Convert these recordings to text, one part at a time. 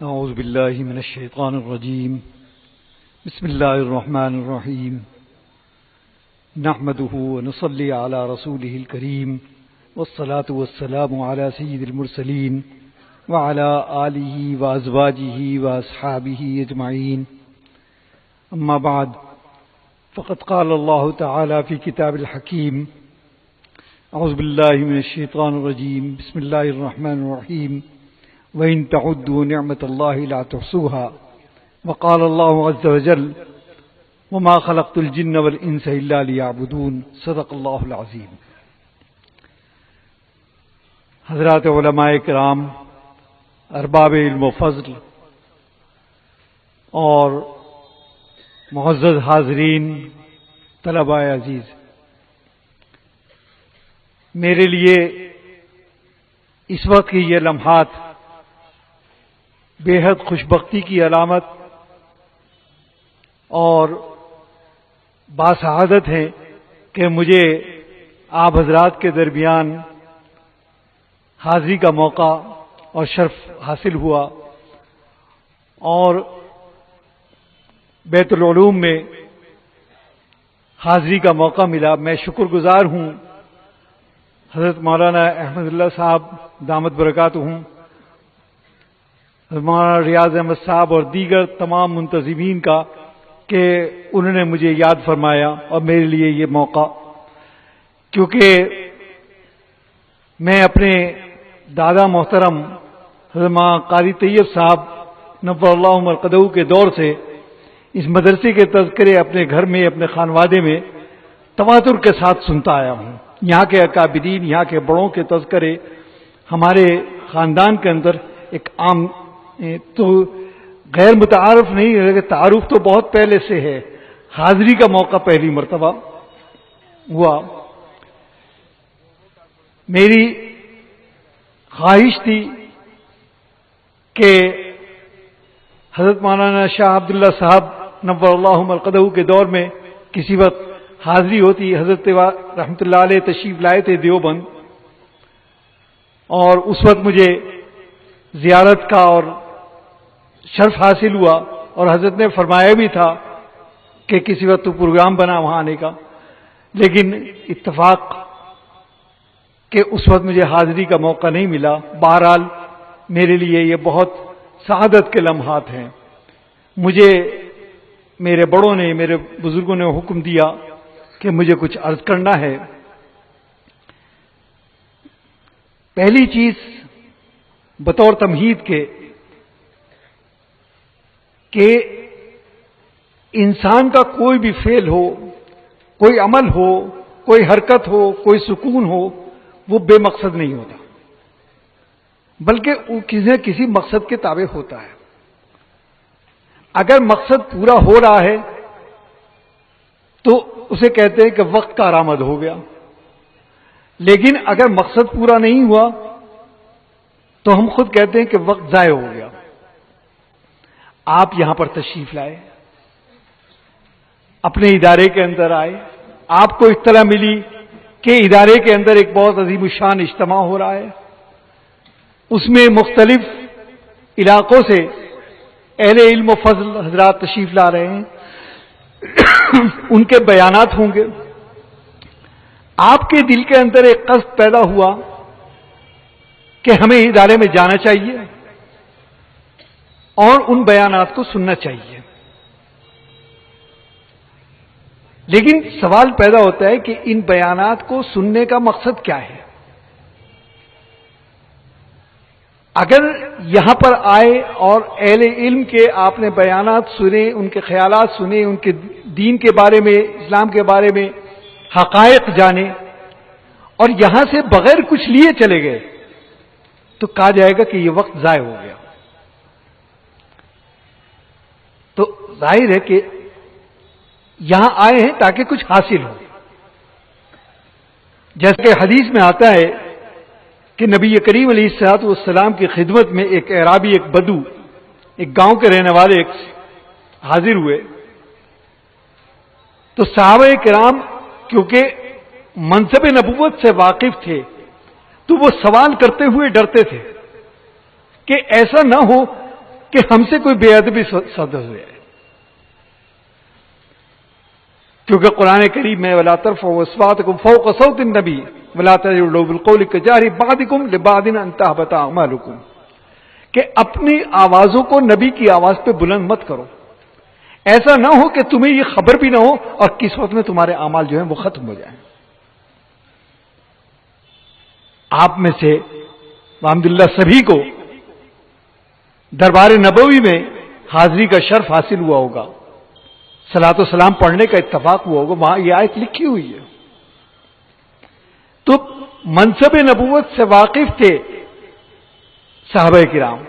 اعوذ باللہ من الشیطان الرجیم بسم اللہ الرحمن الرحیم نحمده ونصلی علی رسوله الکریم والصلاة والسلام علی سید المرسلین وعلی آلہ وازواجہ واصحابہ اجمعین اما بعد فقد قال اللہ تعالی فی کتاب الحکیم اعوذ باللہ من الشیطان الرجیم بسم اللہ الرحمن الرحیم وَإِن تَعُدُّوا نِعْمَةَ اللَّهِ لَا تُحْصُوهَا وَقَالَ اللَّهُ عَزَّ وَجَلَّ وَمَا خَلَقْتُ الْجِنَّ وَالْإِنسَ إِلَّا لِيَعْبُدُونَ صدق اللہ العظیم۔ حضرات علماء کرام، ارباب علم و فضل اور معزز حاضرین، طلباء عزیز، میرے لیے اس وقت کی یہ لمحات بے حد خوشبختی کی علامت اور باسعادت ہے کہ مجھے آپ حضرات کے درمیان حاضری کا موقع اور شرف حاصل ہوا اور بیت العلوم میں حاضری کا موقع ملا۔ میں شکر گزار ہوں حضرت مولانا احمد اللہ صاحب دامت برکاتہم، مولانا ریاض احمد صاحب اور دیگر تمام منتظمین کا کہ انہوں نے مجھے یاد فرمایا اور میرے لیے یہ موقع، کیونکہ میں اپنے دادا محترم حضرت قاری طیب صاحب نور اللہ مرقدہ کے دور سے اس مدرسے کے تذکرے اپنے گھر میں، اپنے خانوادے میں تواتر کے ساتھ سنتا آیا ہوں۔ یہاں کے اکابرین، یہاں کے بڑوں کے تذکرے ہمارے خاندان کے اندر ایک عام تو غیر متعارف نہیں ہے، تعارف تو بہت پہلے سے ہے، حاضری کا موقع پہلی مرتبہ ہوا۔ میری خواہش تھی کہ حضرت مولانا شاہ عبداللہ صاحب نور اللہ مرقدہ کے دور میں کسی وقت حاضری ہوتی۔ حضرت رحمۃ اللہ علیہ تشریف لائے تھے دیوبند، اور اس وقت مجھے زیارت کا اور شرف حاصل ہوا، اور حضرت نے فرمایا بھی تھا کہ کسی وقت تو پروگرام بنا وہاں آنے کا، لیکن اتفاق کہ اس وقت مجھے حاضری کا موقع نہیں ملا۔ بہرحال میرے لیے یہ بہت سعادت کے لمحات ہیں۔ مجھے میرے بڑوں نے، میرے بزرگوں نے حکم دیا کہ مجھے کچھ عرض کرنا ہے۔ پہلی چیز بطور تمہید کے کہ انسان کا کوئی بھی فعل ہو، کوئی عمل ہو، کوئی حرکت ہو، کوئی سکون ہو، وہ بے مقصد نہیں ہوتا، بلکہ وہ کسی مقصد کے تابع ہوتا ہے۔ اگر مقصد پورا ہو رہا ہے تو اسے کہتے ہیں کہ وقت کا آرامد ہو گیا، لیکن اگر مقصد پورا نہیں ہوا تو ہم خود کہتے ہیں کہ وقت ضائع ہو گیا۔ آپ یہاں پر تشریف لائے، اپنے ادارے کے اندر آئے، آپ کو اطلاع ملی کہ ادارے کے اندر ایک بہت عظیم الشان اجتماع ہو رہا ہے، اس میں مختلف علاقوں سے اہل علم و فضل حضرات تشریف لا رہے ہیں، ان کے بیانات ہوں گے۔ آپ کے دل کے اندر ایک قصد پیدا ہوا کہ ہمیں ادارے میں جانا چاہیے اور ان بیانات کو سننا چاہیے، لیکن سوال پیدا ہوتا ہے کہ ان بیانات کو سننے کا مقصد کیا ہے؟ اگر یہاں پر آئے اور اہل علم کے آپ نے بیانات سنے، ان کے خیالات سنے، ان کے دین کے بارے میں، اسلام کے بارے میں حقائق جانے، اور یہاں سے بغیر کچھ لیے چلے گئے تو کہا جائے گا کہ یہ وقت ضائع ہو گیا۔ تو ظاہر ہے کہ یہاں آئے ہیں تاکہ کچھ حاصل ہو۔ جیسے کہ حدیث میں آتا ہے کہ نبی کریم علیہ الصلوۃ والسلام کی خدمت میں ایک اعرابی، ایک بدو، ایک گاؤں کے رہنے والے ایک حاضر ہوئے، تو صحابہ کرام کیونکہ منصب نبوت سے واقف تھے تو وہ سوال کرتے ہوئے ڈرتے تھے کہ ایسا نہ ہو کہ ہم سے کوئی بے ادبی صدر ہو جائے. کیونکہ قرآن کریم میں وَلَا تَرْفَعُوا أَصْوَاتَكُمْ فَوْقَ صَوْتِ النَّبِيِّ وَلَا تَجْهَرُوا لَهُ بِالْقَوْلِ كَجَهْرِ بَعْضِكُمْ لِبَعْضٍ أَن تَحْبَطَ أَعْمَالُكُمْ کہ اپنی آوازوں کو نبی کی آواز پہ بلند مت کرو. ایسا نہ ہو کہ تمہیں یہ خبر بھی نہ ہو اور کس وقت میں تمہارے اعمال جو ہیں وہ ختم ہو جائیں. آپ میں سے الحمدللہ سبھی کو دربار نبوی میں حاضری کا شرف حاصل ہوا ہوگا, صلاۃ و سلام پڑھنے کا اتفاق ہوا ہوگا, وہاں یہ آیت لکھی ہوئی ہے. تو منصب نبوت سے واقف تھے صحابہ کرام,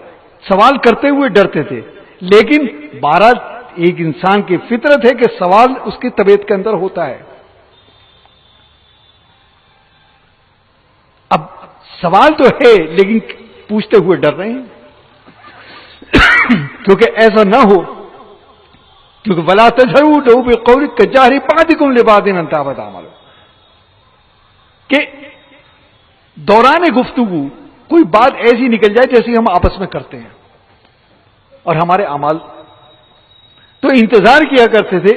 سوال کرتے ہوئے ڈرتے تھے, لیکن بہرحال ایک انسان کی فطرت ہے کہ سوال اس کی طبیعت کے اندر ہوتا ہے. اب سوال تو ہے لیکن پوچھتے ہوئے ڈر رہے ہیں کیونکہ ایسا نہ ہو, کیونکہ وَلَا تَجْهَرُوا لَهُ بِالْقَوْلِ كَجَهْرِ بَعْضِكُمْ لِبَعْضٍ أَن تَحْبَطَ أَعْمَالُكُمْ کہ دوران گفتگو کوئی بات ایسی نکل جائے جیسی ہم آپس میں کرتے ہیں اور ہمارے اعمال. تو انتظار کیا کرتے تھے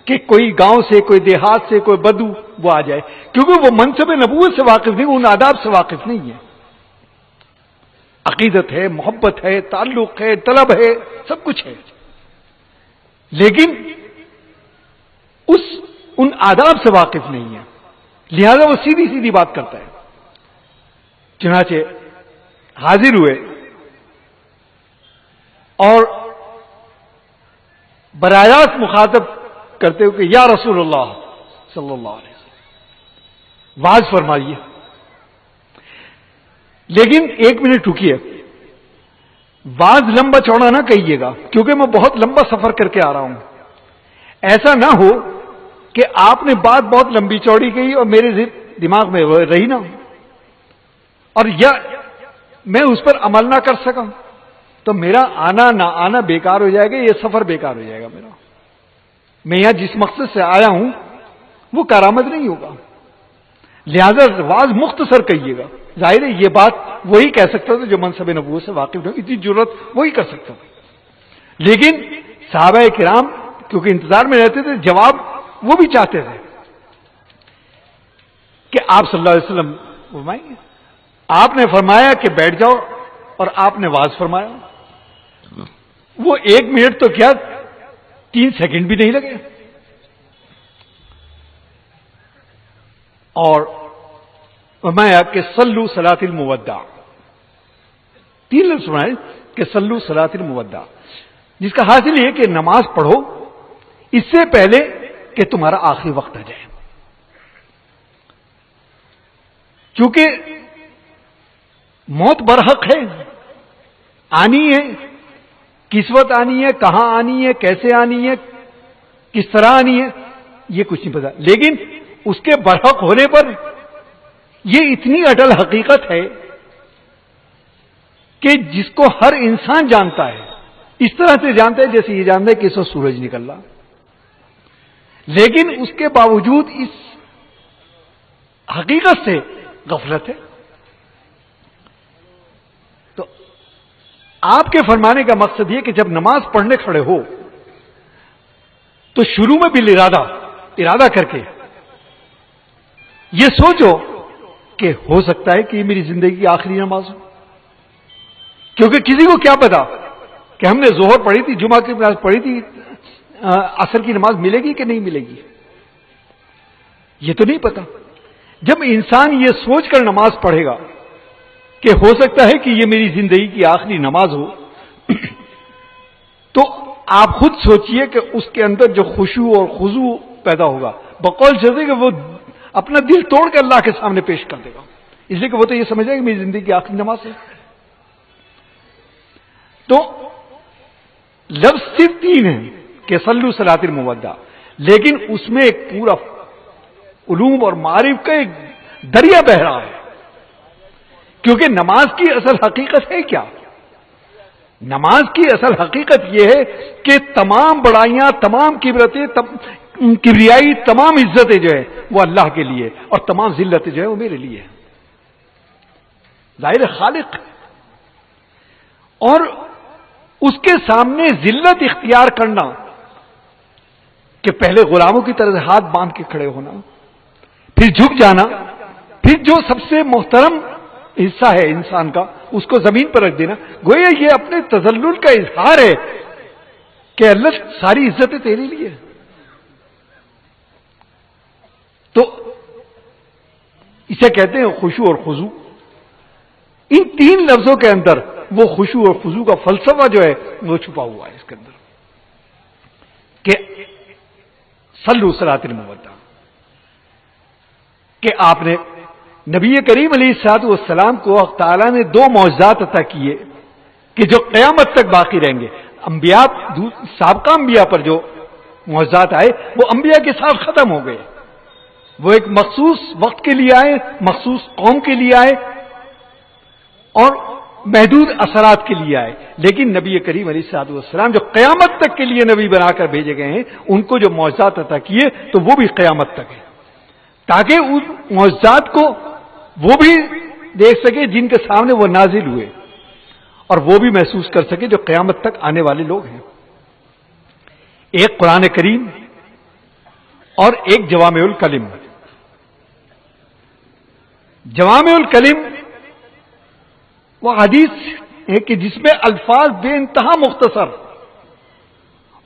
کہ کوئی گاؤں سے, کوئی دیہات سے, کوئی بدو وہ آ جائے, کیونکہ وہ منصب نبوت سے واقف نہیں, ان آداب سے واقف نہیں ہے. عقیدت ہے, محبت ہے, تعلق ہے, طلب ہے, سب کچھ ہے, لیکن ان آداب سے واقف نہیں ہے, لہذا وہ سیدھی سیدھی بات کرتا ہے. چنانچہ حاضر ہوئے اور براہ راست مخاطب کرتے ہوئے کہ یا رسول اللہ صلی اللہ علیہ وسلم واز فرمائیے. لیکن ایک منٹ رکیے, واز لمبا چوڑا نہ کہیے گا کیونکہ میں بہت لمبا سفر کر کے آ رہا ہوں. ایسا نہ ہو کہ آپ نے بات بہت لمبی چوڑی کہی اور میرے دماغ میں رہی نہ اور یا میں اس پر عمل نہ کر سکا, تو میرا آنا نہ آنا بیکار ہو جائے گا, یہ سفر بیکار ہو جائے گا میرا. میں یہاں جس مقصد سے آیا ہوں وہ کارآمد نہیں ہوگا. لہذا واز مختصر کہیے گا. ظاہر ہے یہ بات وہی کہہ سکتا تھا جو منصب نبوت سے واقف نہیں, اتنی ضرورت وہی کر سکتا تھا. لیکن صحابہ کرام کیونکہ انتظار میں رہتے تھے, جواب وہ بھی چاہتے تھے کہ آپ صلی اللہ علیہ وسلم فرمائیں گے. آپ نے فرمایا کہ بیٹھ جاؤ اور آپ نے واز فرمایا. وہ 1 منٹ تو کیا 3 سیکنڈ بھی نہیں لگے اور فرمایا کہ صلو صلاۃ المودع. 3 لفظ فرمائے کہ صلو صلاۃ المودع, جس کا حاصل یہ کہ نماز پڑھو اس سے پہلے کہ تمہارا آخری وقت آ جائے. کیونکہ موت برحق ہے, آنی ہے, کس وقت آنی ہے, کہاں آنی ہے, کیسے آنی ہے, کس طرح آنی ہے, یہ کچھ نہیں پتا. لیکن اس کے برحق ہونے پر یہ اتنی اٹل حقیقت ہے کہ جس کو ہر انسان جانتا ہے, اس طرح سے جانتا ہے جیسے یہ جانتا ہے کہ اس وقت سورج نکل رہا, لیکن اس کے باوجود اس حقیقت سے غفلت ہے. تو آپ کے فرمانے کا مقصد یہ کہ جب نماز پڑھنے کھڑے ہو تو شروع میں بھی ارادہ کر کے یہ سوچو کہ ہو سکتا ہے کہ یہ میری زندگی کی آخری نماز ہو. کیونکہ کسی کو کیا پتا کہ ہم نے ظہر پڑھی تھی, جمعہ کی نماز پڑھی تھی, عصر کی نماز ملے گی کہ نہیں ملے گی, یہ تو نہیں پتا. جب انسان یہ سوچ کر نماز پڑھے گا کہ ہو سکتا ہے کہ یہ میری زندگی کی آخری نماز ہو, تو آپ خود سوچئے کہ اس کے اندر جو خشوع اور خضوع پیدا ہوگا, بقول چلتے کہ وہ اپنا دل توڑ کے اللہ کے سامنے پیش کر دے گا, اس لیے کہ وہ تو یہ سمجھے گا کہ میری زندگی کی آخری نماز ہے. تو لفظ صرف 3 ہیں کہ صلو صلاۃ المودع, لیکن اس میں ایک پورا علوم اور معارف کا ایک دریا بہ رہا ہے. کیونکہ نماز کی اصل حقیقت ہے کیا؟ نماز کی اصل حقیقت یہ ہے کہ تمام بڑائیاں, تمام کبریائی, تمام عزتیں جو ہے وہ اللہ کے لیے اور تمام ذلتیں جو ہے وہ میرے لیے. ظاہر خالق اور اس کے سامنے ذلت اختیار کرنا کہ پہلے غلاموں کی طرح ہاتھ باندھ کے کھڑے ہونا، پھر جھک جانا، پھر جو سب سے محترم حصہ ہے انسان کا اس کو زمین پر رکھ دینا، گویا یہ اپنے تذلل کا اظہار ہے کہ اللہ ساری عزتیں تیرے لیے۔ تو اسے کہتے ہیں خشوع اور خضوع۔ ان تین لفظوں کے اندر وہ خشوع اور خضوع کا فلسفہ جو ہے وہ چھپا ہوا ہے اس کے اندر کہ صلو صلاۃ المودع، کہ آپ نے نبی کریم علیہ الصلوۃ والسلام کو حق تعالیٰ نے دو معجزات عطا کیے کہ جو قیامت تک باقی رہیں گے۔ انبیاء، سابقہ انبیاء پر جو معجزات آئے وہ انبیاء کے ساتھ ختم ہو گئے، وہ ایک مخصوص وقت کے لیے آئے، مخصوص قوم کے لیے آئے اور محدود اثرات کے لیے آئے، لیکن نبی کریم علیہ الصلوۃ والسلام جو قیامت تک کے لیے نبی بنا کر بھیجے گئے ہیں، ان کو جو معجزات عطا کیے تو وہ بھی قیامت تک ہے، تاکہ ان معجزات کو وہ بھی دیکھ سکے جن کے سامنے وہ نازل ہوئے، اور وہ بھی محسوس کر سکے جو قیامت تک آنے والے لوگ ہیں۔ ایک قرآن کریم اور ایک جوامع الکلم۔ جوامع الکلم وہ حدیث ہے کہ جس میں الفاظ بے انتہا مختصر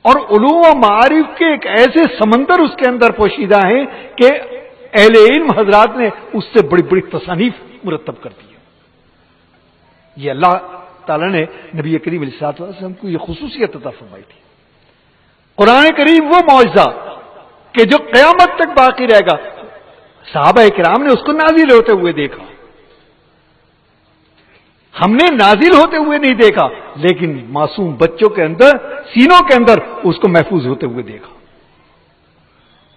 اور علوم و معارف کے ایک ایسے سمندر اس کے اندر پوشیدہ ہیں کہ اہل علم حضرات نے اس سے بڑی بڑی تصانیف مرتب کر دی ہے۔ یہ اللہ تعالیٰ نے نبی کریم علیہ الصلوۃ والسلام کو یہ خصوصیت عطا فرمائی تھی۔ قرآن کریم وہ معجزہ کہ جو قیامت تک باقی رہے گا، صحابہ کرام نے اس کو نازل ہوتے ہوئے دیکھا، ہم نے نازل ہوتے ہوئے نہیں دیکھا، لیکن معصوم بچوں کے اندر، سینوں کے اندر اس کو محفوظ ہوتے ہوئے دیکھا،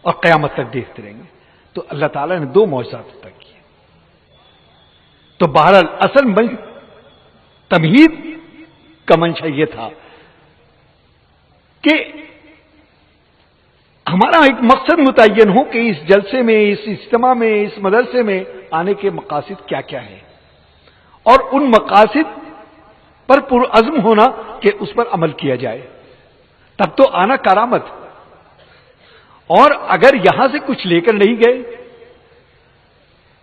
اور قیامت تک دیکھتے رہیں گے۔ تو اللہ تعالیٰ نے دو معجزات عطا کیے۔ تو بہرحال اصل تمہید کا منشا یہ تھا کہ ہمارا ایک مقصد متعین ہو کہ اس جلسے میں، اس اجتماع میں، اس مدرسے میں آنے کے مقاصد کیا کیا ہیں، اور ان مقاصد پر پرعزم ہونا کہ اس پر عمل کیا جائے، تب تو آنا کرامت۔ اور اگر یہاں سے کچھ لے کر نہیں گئے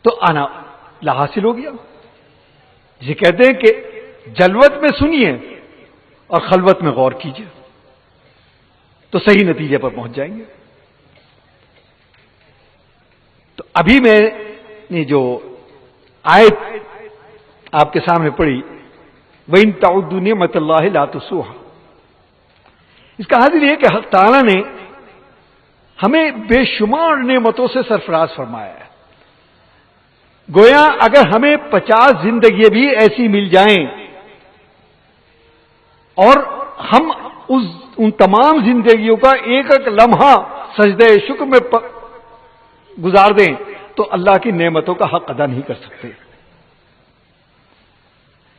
تو آنا لا حاصل ہو گیا۔ جسے کہتے ہیں کہ جلوت میں سنیے اور خلوت میں غور کیجیے تو صحیح نتیجے پر پہنچ جائیں گے۔ تو ابھی میں نے جو آیت آپ کے سامنے پڑھی، وَإِن تَعُدُّوا نِعْمَتَ اللَّهِ لَا تُحْصُوهَا، اس کا حاصل یہ کہ حق تعالیٰ نے ہمیں بے شمار نعمتوں سے سرفراز فرمایا ہے۔ گویا اگر ہمیں 50 زندگیاں بھی ایسی مل جائیں اور ہم ان تمام زندگیوں کا ایک ایک لمحہ سجدہ شکر میں گزار دیں تو اللہ کی نعمتوں کا حق ادا نہیں کر سکتے،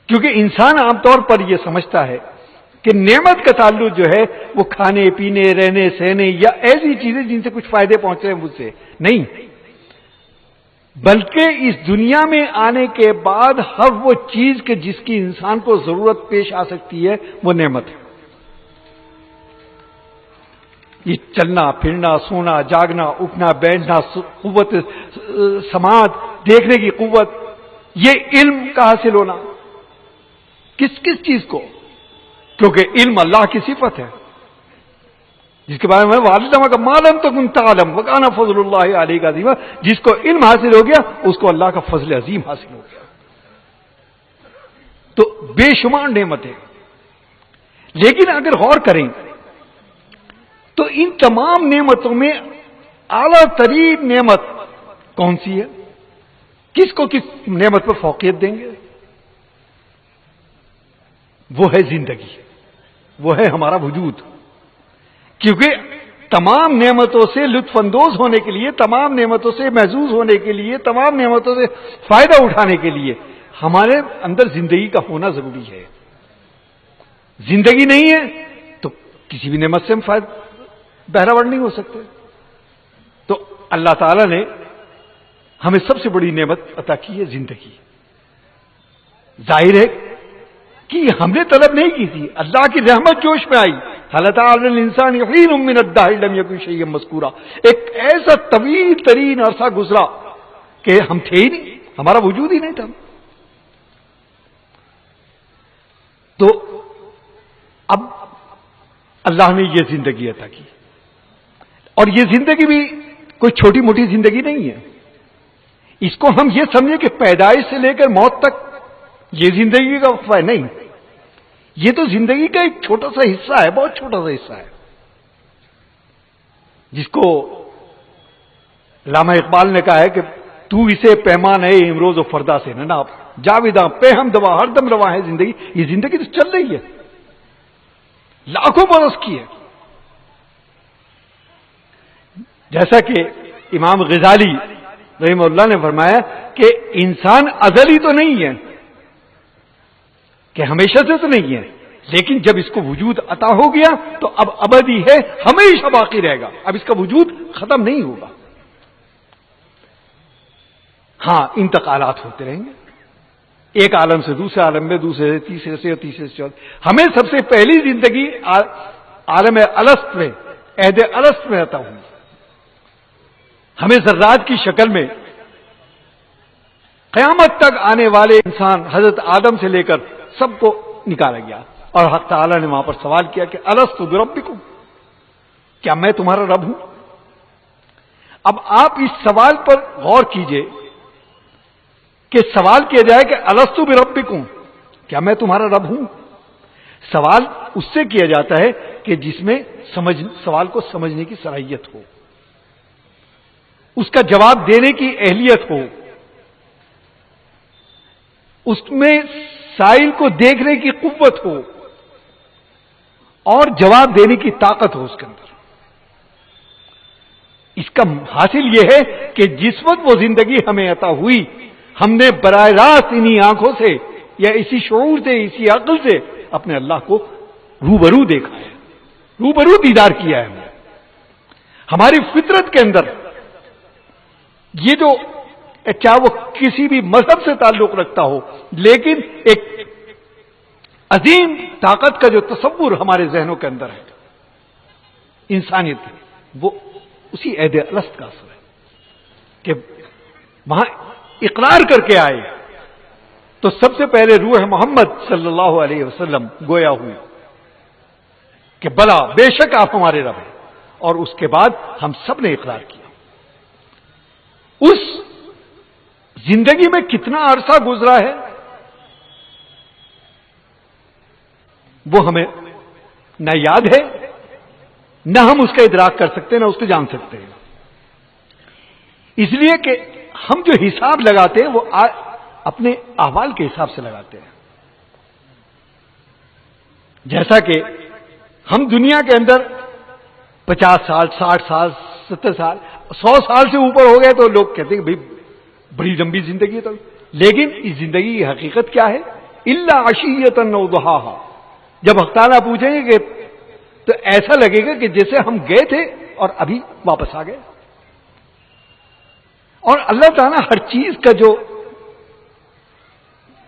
کیونکہ انسان عام طور پر یہ سمجھتا ہے کہ نعمت کا تعلق جو ہے وہ کھانے پینے، رہنے سہنے یا ایسی چیزیں جن سے کچھ فائدے پہنچ رہے ہیں مجھ سے نہیں، بلکہ اس دنیا میں آنے کے بعد ہر وہ چیز کہ جس کی انسان کو ضرورت پیش آ سکتی ہے وہ نعمت ہے۔ یہ چلنا پھرنا، سونا جاگنا، اٹھنا بیٹھنا، قوت سماعت، دیکھنے کی قوت، یہ علم کا حاصل ہونا، کس کس چیز کو؟ کیونکہ علم اللہ کی صفت ہے، جس کے بارے میں والدہ کا معلوم تو کن تعلم وکان فضل اللہ علیہ کا عظیم، جس کو علم حاصل ہو گیا اس کو اللہ کا فضل عظیم حاصل ہو گیا۔ تو بے شمار نعمت ہے، لیکن اگر غور کریں تو ان تمام نعمتوں میں اعلیٰ ترین نعمت کون سی ہے؟ کس کو کس نعمت پر فوقیت دیں گے؟ وہ ہے زندگی، وہ ہے ہمارا وجود، کیونکہ تمام نعمتوں سے لطف اندوز ہونے کے لیے، تمام نعمتوں سے محظوظ ہونے کے لیے، تمام نعمتوں سے فائدہ اٹھانے کے لیے ہمارے اندر زندگی کا ہونا ضروری ہے۔ زندگی نہیں ہے تو کسی بھی نعمت سے ہم بہرہ نہیں ہو سکتے۔ تو اللہ تعالی نے ہمیں سب سے بڑی نعمت عطا کی ہے زندگی۔ ظاہر ہے کی ہم نے طلب نہیں کی تھی، اللہ کی رحمت جوش میں آئی. حالت الانسان حین من الدہر لم یکن شیئا مذکورا، ایک ایسا طویل ترین عرصہ گزرا کہ ہم تھے ہی نہیں، ہمارا وجود ہی نہیں تھا. تو اب اللہ نے یہ زندگی عطا کی، اور یہ زندگی بھی کوئی چھوٹی موٹی زندگی نہیں ہے. اس کو ہم یہ سمجھیں کہ پیدائش سے لے کر موت تک یہ زندگی کا وقفہ ہے، نہیں، یہ تو زندگی کا ایک چھوٹا سا حصہ ہے، بہت چھوٹا سا حصہ ہے، جس کو علامہ اقبال نے کہا ہے کہ تو اسے پیمان ہے امروز و فردا سے نہ ناپ، جاویداں پہ ہم دوا ہر دم رواں ہے زندگی. یہ زندگی تو چل رہی ہے، لاکھوں برس کی ہے. جیسا کہ امام غزالی رحمہ اللہ نے فرمایا کہ انسان ازلی تو نہیں ہے، کہ ہمیشہ سے تو نہیں ہے، لیکن جب اس کو وجود عطا ہو گیا تو اب ابدی ہے، ہمیشہ باقی رہے گا، اب اس کا وجود ختم نہیں ہوگا. ہاں انتقالات ہوتے رہیں گے، ایک عالم سے دوسرے عالم میں، دوسرے سے تیسرے سے اور تیسرے سے چوتھے. ہمیں سب سے پہلی زندگی عالم الست میں، عہد الست میں عطا ہوئی. ہمیں ذرات کی شکل میں قیامت تک آنے والے انسان حضرت آدم سے لے کر سب کو نکالا گیا، اور حق تعالیٰ نے وہاں پر سوال کیا کہ الست بربکم، کیا میں تمہارا رب ہوں؟ اب آپ اس سوال پر غور کیجئے کہ سوال کیا جائے کہ الست بربکم، کیا میں تمہارا رب ہوں؟ سوال اس سے کیا جاتا ہے کہ جس میں سوال کو سمجھنے کی صلاحیت ہو، اس کا جواب دینے کی اہلیت ہو، اس میں سائل کو دیکھنے کی قوت ہو اور جواب دینے کی طاقت ہو اس کے اندر. اس کا حاصل یہ ہے کہ جس وقت وہ زندگی ہمیں عطا ہوئی، ہم نے براہ راست انہی آنکھوں سے یا اسی شعور سے، اسی عقل سے اپنے اللہ کو روبرو دیکھا ہے، روبرو دیدار کیا ہے. ہماری فطرت کے اندر یہ جو، چاہے وہ کسی بھی مذہب سے تعلق رکھتا ہو، لیکن ایک عظیم طاقت کا جو تصور ہمارے ذہنوں کے اندر ہے انسانیت، وہ اسی عہد الست کا اثر ہے کہ وہاں اقرار کر کے آئے تو سب سے پہلے روح محمد صلی اللہ علیہ وسلم گویا ہوئی کہ بلا بے شک آپ ہمارے رب ہیں، اور اس کے بعد ہم سب نے اقرار کیا. اس زندگی میں کتنا عرصہ گزرا ہے وہ ہمیں نہ یاد ہے، نہ ہم اس کا ادراک کر سکتے ہیں، نہ اس کو جان سکتے ہیں. اس لیے کہ ہم جو حساب لگاتے ہیں وہ اپنے احوال کے حساب سے لگاتے ہیں. جیسا کہ ہم دنیا کے اندر 50 سال، 60 سال، 70 سال، 100 سال سے اوپر ہو گئے تو لوگ کہتے ہیں کہ بھائی بڑی لمبی زندگی ہے. تو لیکن اس زندگی کی حقیقت کیا ہے؟ الا عشیۃ و ضحاہا. جب حق تعالیٰ پوچھیں گے کہ تو ایسا لگے گا کہ جیسے ہم گئے تھے اور ابھی واپس آ گئے. اور اللہ تعالیٰ ہر چیز کا جو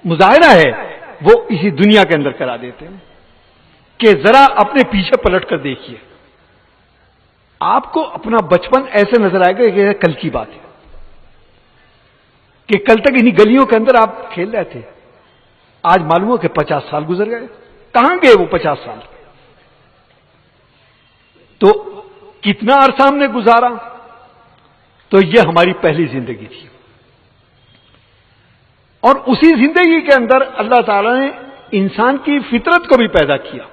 مظاہرہ ہے وہ اسی دنیا کے اندر کرا دیتے ہیں کہ ذرا اپنے پیچھے پلٹ کر دیکھیے، آپ کو اپنا بچپن ایسے نظر آئے گا کہ یہ کل کی بات ہے، کہ کل تک انہی گلیوں کے اندر آپ کھیل رہے تھے، آج معلوم ہو کہ 50 سال گزر گئے. کہاں گئے وہ 50 سال؟ تو کتنا عرصہ ہم نے گزارا؟ تو یہ ہماری پہلی زندگی تھی، اور اسی زندگی کے اندر اللہ تعالی نے انسان کی فطرت کو بھی پیدا کیا.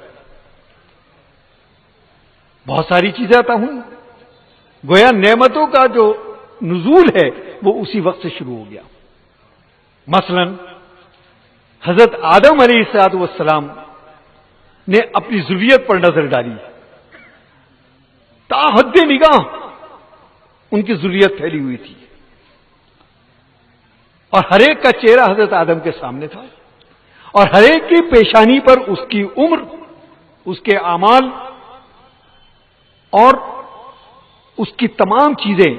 بہت ساری چیزیں عطا ہوئی، گویا نعمتوں کا جو نزول ہے وہ اسی وقت سے شروع ہو گیا. مثلا حضرت آدم علیہ السلام نے اپنی ذریت پر نظر ڈالی، تا حد نگاہ ان کی ذریت پھیلی ہوئی تھی، اور ہر ایک کا چہرہ حضرت آدم کے سامنے تھا، اور ہر ایک کی پیشانی پر اس کی عمر، اس کے اعمال اور اس کی تمام چیزیں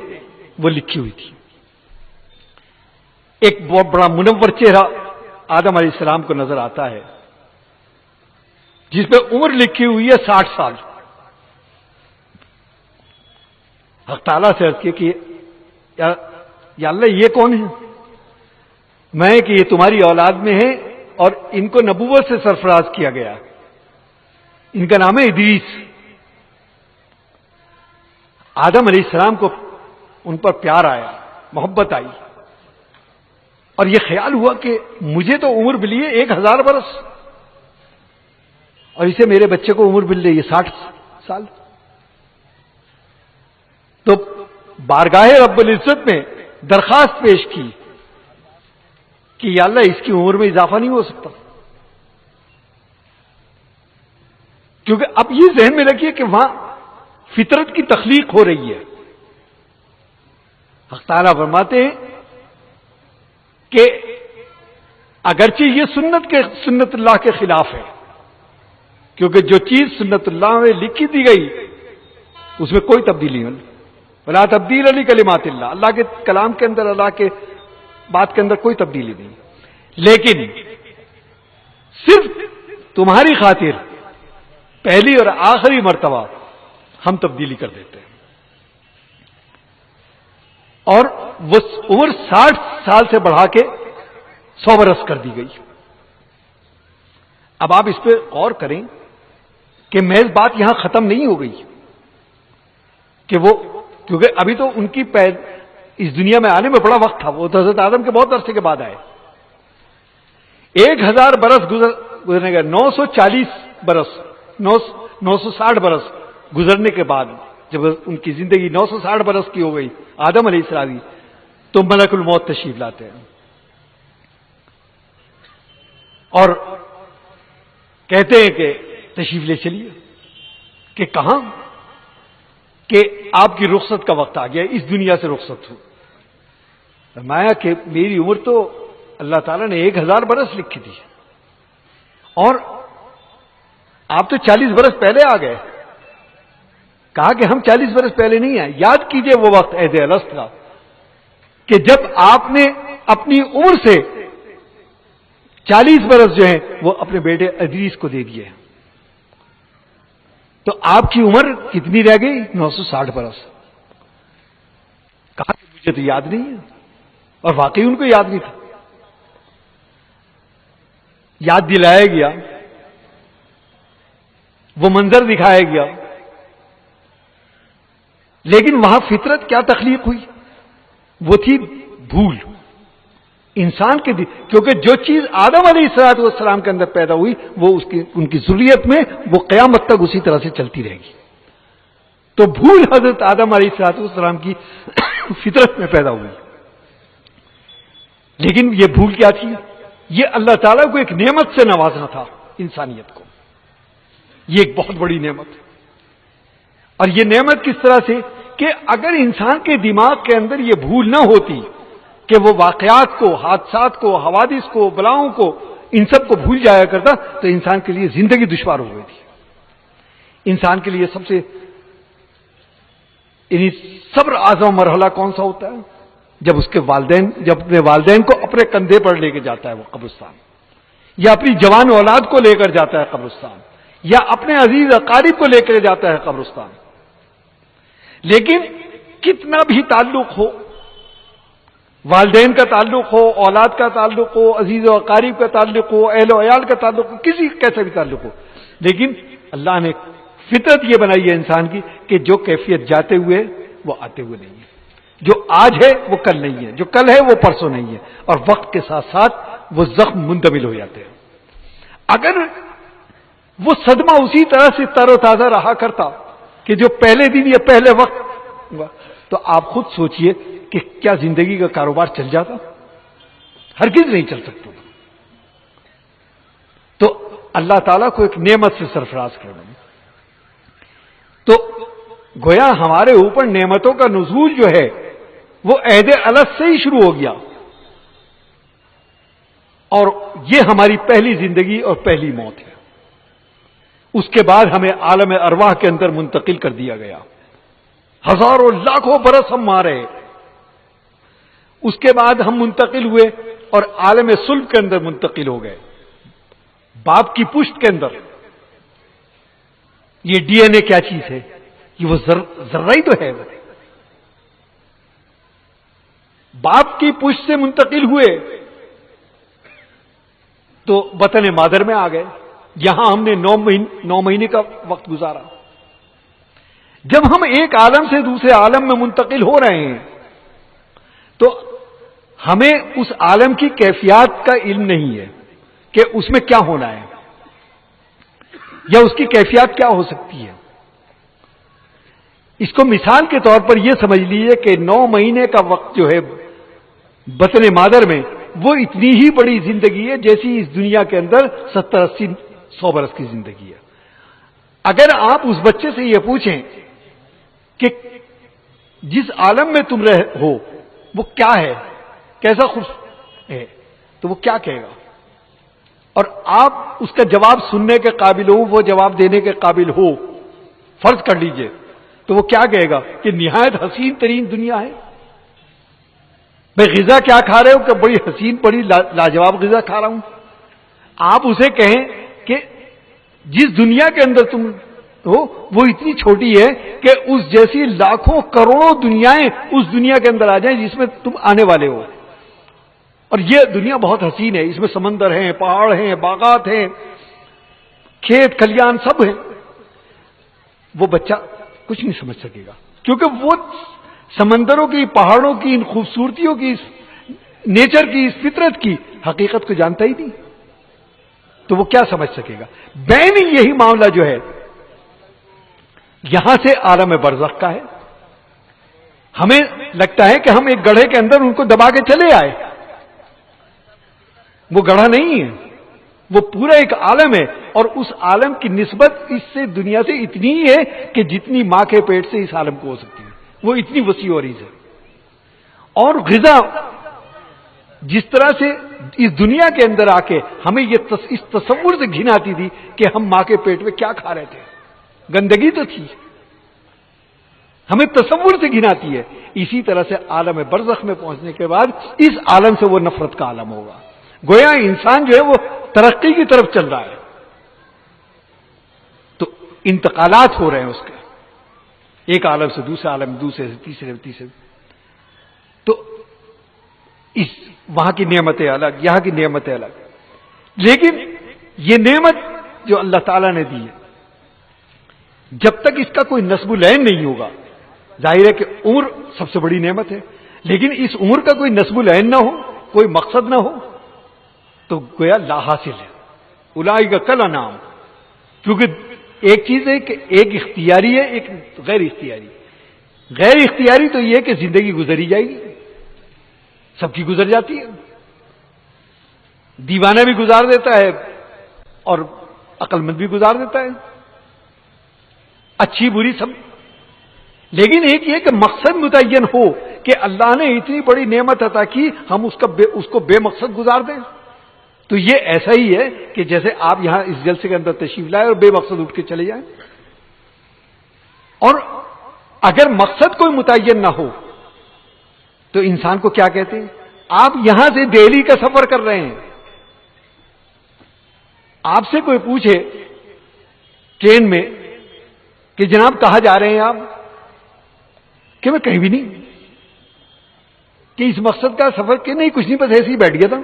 وہ لکھی ہوئی تھی. ایک بہت بڑا منور چہرہ آدم علیہ السلام کو نظر آتا ہے، جس پہ عمر لکھی ہوئی ہے 60 سال. حق تعالیٰ سے عرض کیا کہ یا اللہ یہ کون ہے؟ میں کہ یہ تمہاری اولاد میں ہے اور ان کو نبوت سے سرفراز کیا گیا. ان کا نام ہے ادریس. آدم علیہ السلام کو ان پر پیار آیا، محبت آئی، اور یہ خیال ہوا کہ مجھے تو عمر ملی ہے 1000 برس، اور اسے میرے بچے کو عمر مل رہی ہے 60 سال. تو بارگاہ رب العزت میں درخواست پیش کی کہ یا اللہ اس کی عمر میں اضافہ نہیں ہو سکتا، کیونکہ اب یہ ذہن میں رکھیے کہ وہاں فطرت کی تخلیق ہو رہی ہے. حق تعالیٰ فرماتے ہیں کہ اگرچہ یہ سنت اللہ کے خلاف ہے، کیونکہ جو چیز سنت اللہ میں لکھی دی گئی اس میں کوئی تبدیلی نہیں. ولا تبدیل لکلمات اللہ، اللہ کے کلام کے اندر، اللہ کے بات کے اندر کوئی تبدیلی نہیں. لیکن صرف تمہاری خاطر پہلی اور آخری مرتبہ ہم تبدیلی کر دیتے ہیں. اور وہ عمر 60 سال سے بڑھا کے 100 برس کر دی گئی. اب آپ اس پہ غور کریں کہ محض بات یہاں ختم نہیں ہو گئی کہ وہ، کیونکہ ابھی تو ان کی اس دنیا میں آنے میں بڑا وقت تھا، وہ تو حضرت آدم کے بہت عرصے کے بعد آئے. 1000 برس گزرنے کا 940 برس 960 برس گزرنے کے بعد جب ان کی زندگی 960 برس کی ہو گئی آدم علیہ السلام کی، تو ملک الموت تشریف لاتے ہیں اور کہتے ہیں کہ تشریف لے چلیے. کہ کہاں؟ کہ آپ کی رخصت کا وقت آ گیا، اس دنیا سے رخصت ہو. فرمایا کہ میری عمر تو اللہ تعالیٰ نے 1000 برس لکھی تھی، اور آپ تو 40 برس پہلے آ گئے. کہا کہ ہم 40 برس پہلے نہیں آئے. یاد کیجئے وہ وقت عہد الست کا کہ جب آپ نے اپنی عمر سے 40 برس جو ہیں وہ اپنے بیٹے ادریس کو دے دیے. تو آپ کی عمر کتنی رہ گئی؟ 960 برس. کہا کہ مجھے تو یاد نہیں ہے، اور واقعی ان کو یاد نہیں تھا. یاد دلایا گیا، وہ منظر دکھایا گیا، لیکن وہاں فطرت کیا تخلیق ہوئی؟ وہ تھی بھول انسان کے کیونکہ جو چیز آدم علیہ السلام کے اندر پیدا ہوئی وہ ان کی ذریت میں وہ قیامت تک اسی طرح سے چلتی رہے گی. تو بھول حضرت آدم علیہ السلام کی فطرت میں پیدا ہوئی. لیکن یہ بھول کیا تھی؟ یہ اللہ تعالیٰ کو ایک نعمت سے نوازنا تھا انسانیت کو. یہ ایک بہت بڑی نعمت. اور یہ نعمت کس طرح سے کہ اگر انسان کے دماغ کے اندر یہ بھول نہ ہوتی کہ وہ واقعات کو، حادثات کو، حوادث کو، بلاؤں کو، ان سب کو بھول جایا کرتا تو انسان کے لیے زندگی دشوار ہو گئی تھی. انسان کے لیے سب سے صبر اعظم مرحلہ کون سا ہوتا ہے؟ جب اس کے والدین، جب اپنے والدین کو اپنے کندھے پر لے کے جاتا ہے وہ قبرستان، یا اپنی جوان اولاد کو لے کر جاتا ہے قبرستان، یا اپنے عزیز اقارب کو لے کر جاتا ہے قبرستان. لیکن کتنا بھی تعلق ہو، والدین کا تعلق ہو، اولاد کا تعلق ہو، عزیز و اقارب کا تعلق ہو، اہل و عیال کا تعلق ہو، کسی کیسا بھی تعلق ہو، لیکن اللہ نے فطرت یہ بنائی ہے انسان کی کہ جو کیفیت جاتے ہوئے وہ آتے ہوئے نہیں ہے. جو آج ہے وہ کل نہیں ہے، جو کل ہے وہ پرسوں نہیں ہے، اور وقت کے ساتھ ساتھ وہ زخم منتقل ہو جاتے ہیں. اگر وہ صدمہ اسی طرح سے تر و تازہ رہا کرتا کہ جو پہلے دن یا پہلے وقت، تو آپ خود سوچئے کہ کیا زندگی کا کاروبار چل جاتا؟ ہرگز نہیں چل سکتا. تو اللہ تعالیٰ کو ایک نعمت سے سرفراز کر دیں. تو گویا ہمارے اوپر نعمتوں کا نزول جو ہے وہ عہد الست سے ہی شروع ہو گیا، اور یہ ہماری پہلی زندگی اور پہلی موت ہے. اس کے بعد ہمیں عالم ارواح کے اندر منتقل کر دیا گیا. ہزاروں لاکھوں برس ہم مارے، اس کے بعد ہم منتقل ہوئے اور عالم صلب کے اندر منتقل ہو گئے، باپ کی پشت کے اندر. یہ ڈی این اے کیا چیز ہے؟ یہ وہ ذرہ ہی تو ہے. باپ کی پشت سے منتقل ہوئے تو وطن مادر میں آ گئے. یہاں ہم نے 9 مہینے کا وقت گزارا. جب ہم ایک عالم سے دوسرے عالم میں منتقل ہو رہے ہیں تو ہمیں اس عالم کی کیفیات کا علم نہیں ہے کہ اس میں کیا ہونا ہے یا اس کی کیفیات کیا ہو سکتی ہے. اس کو مثال کے طور پر یہ سمجھ لیجیے کہ 9 مہینے کا وقت جو ہے وطن مادر میں، وہ اتنی ہی بڑی زندگی ہے جیسی اس دنیا کے اندر 70 80 100 برس کی زندگی ہے. اگر آپ اس بچے سے یہ پوچھیں کہ جس عالم میں تم ہو وہ کیا ہے، کیسا خوش ہے، تو وہ کیا کہے گا؟ اور آپ اس کا جواب سننے کے قابل ہو، وہ جواب دینے کے قابل ہو، فرض کر لیجئے، تو وہ کیا کہے گا کہ نہایت حسین ترین دنیا ہے. بھائی غذا کیا کھا رہے ہو؟ کہ بڑی حسین بڑی لاجواب غذا کھا رہا ہوں. آپ اسے کہیں کہ جس دنیا کے اندر تم ہو وہ اتنی چھوٹی ہے کہ اس جیسی لاکھوں کروڑوں دنیایں اس دنیا کے اندر آ جائیں جس میں تم آنے والے ہو. اور یہ دنیا بہت حسین ہے، اس میں سمندر ہیں، پہاڑ ہیں، باغات ہیں، کھیت کھلیان سب ہیں. وہ بچہ کچھ نہیں سمجھ سکے گا کیونکہ وہ سمندروں کی، پہاڑوں کی، ان خوبصورتیوں کی، اس نیچر کی، اس فطرت کی حقیقت کو جانتا ہی نہیں، تو وہ کیا سمجھ سکے گا. بین یہی معاملہ جو ہے یہاں سے عالم برزخ کا ہے. ہمیں لگتا ہے کہ ہم ایک گڑھے کے اندر ان کو دبا کے چلے آئے. وہ گڑھا نہیں ہے، وہ پورا ایک عالم ہے. اور اس عالم کی نسبت اس سے دنیا سے اتنی ہی ہے کہ جتنی ماں کے پیٹ سے اس عالم کو ہو سکتی ہے، وہ اتنی وسیع و عریض ہے. اور غذا جس طرح سے اس دنیا کے اندر آ کے ہمیں یہ اس تصور سے گھن آتی تھی کہ ہم ماں کے پیٹ میں کیا کھا رہے تھے، گندگی تو تھی، ہمیں تصور سے گھن آتی ہے. اسی طرح سے عالم برزخ میں پہنچنے کے بعد اس عالم سے وہ نفرت کا عالم ہوگا. گویا انسان جو ہے وہ ترقی کی طرف چل رہا ہے، تو انتقالات ہو رہے ہیں اس کے، ایک عالم سے دوسرے عالم، دوسرے سے تیسرے. تو اس وہاں کی نعمتیں الگ، یہاں کی نعمتیں الگ. لیکن یہ نعمت جو اللہ تعالیٰ نے دی ہے، جب تک اس کا کوئی نسب العین نہیں ہوگا، ظاہر ہے کہ عمر سب سے بڑی نعمت ہے، لیکن اس عمر کا کوئی نسب العین نہ ہو، کوئی مقصد نہ ہو، تو گویا لا حاصل ہے. اولئک کالانعام. کیونکہ ایک چیز ہے کہ ایک اختیاری ہے، ایک غیر اختیاری. غیر اختیاری تو یہ ہے کہ زندگی گزری جائے گی، سب کی گزر جاتی ہے. دیوانہ بھی گزار دیتا ہے اور عقل مند بھی گزار دیتا ہے، اچھی بری سب. لیکن ایک یہ کہ مقصد متعین ہو کہ اللہ نے اتنی بڑی نعمت عطا کی، ہم اس کو بے مقصد گزار دیں، تو یہ ایسا ہی ہے کہ جیسے آپ یہاں اس جلسے کے اندر تشریف لائے اور بے مقصد اٹھ کے چلے جائیں. اور اگر مقصد کوئی متعین نہ ہو تو انسان کو کیا کہتے ہیں؟ آپ یہاں سے دہلی کا سفر کر رہے ہیں، آپ سے کوئی پوچھے ٹرین میں کہ جناب کہاں جا رہے ہیں آپ، کہ میں کہیں بھی نہیں، کہ اس مقصد کا سفر کہ نہیں کچھ نہیں، بس ایسے ہی بیٹھ گیا تھا،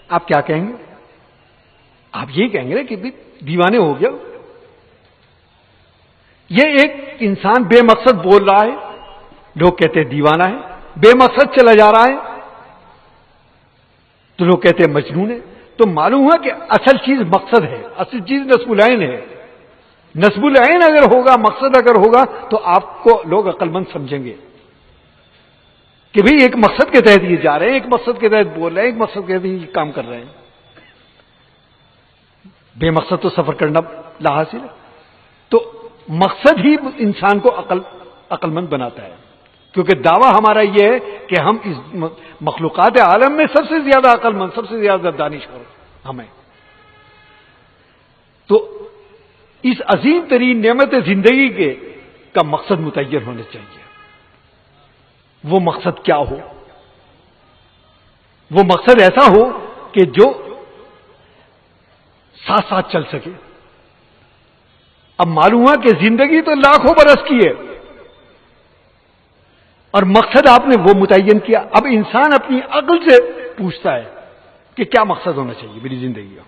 آپ کیا کہیں گے؟ آپ یہی کہیں گے کہ دیوانے ہو گیا. یہ ایک انسان بے مقصد بول رہا ہے، لوگ کہتے ہیں دیوانہ ہے. بے مقصد چلا جا رہا ہے تو لوگ کہتے ہیں مجنون ہے. تو معلوم ہوا کہ اصل چیز مقصد ہے، اصل چیز نصب العین ہے. نصب العین اگر ہوگا، مقصد اگر ہوگا تو آپ کو لوگ عقل مند سمجھیں گے کہ بھئی ایک مقصد کے تحت یہ جا رہے ہیں، ایک مقصد کے تحت بول رہے ہیں، ایک مقصد کے تحت یہ کام کر رہے ہیں. بے مقصد تو سفر کرنا لا حاصل ہے. تو مقصد ہی انسان کو عقل مند بناتا ہے، کیونکہ دعویٰ ہمارا یہ ہے کہ ہم اس مخلوقات عالم میں سب سے زیادہ عقل مند، سب سے زیادہ دانشور ہمیں. تو اس عظیم ترین نعمت زندگی کا مقصد متعین ہونا چاہیے. وہ مقصد کیا ہو؟ وہ مقصد ایسا ہو کہ جو ساتھ ساتھ چل سکے. اب معلوم ہوا کہ زندگی تو لاکھوں برس کی ہے اور مقصد آپ نے وہ متعین کیا. اب انسان اپنی عقل سے پوچھتا ہے کہ کیا مقصد ہونا چاہیے میری زندگی کا.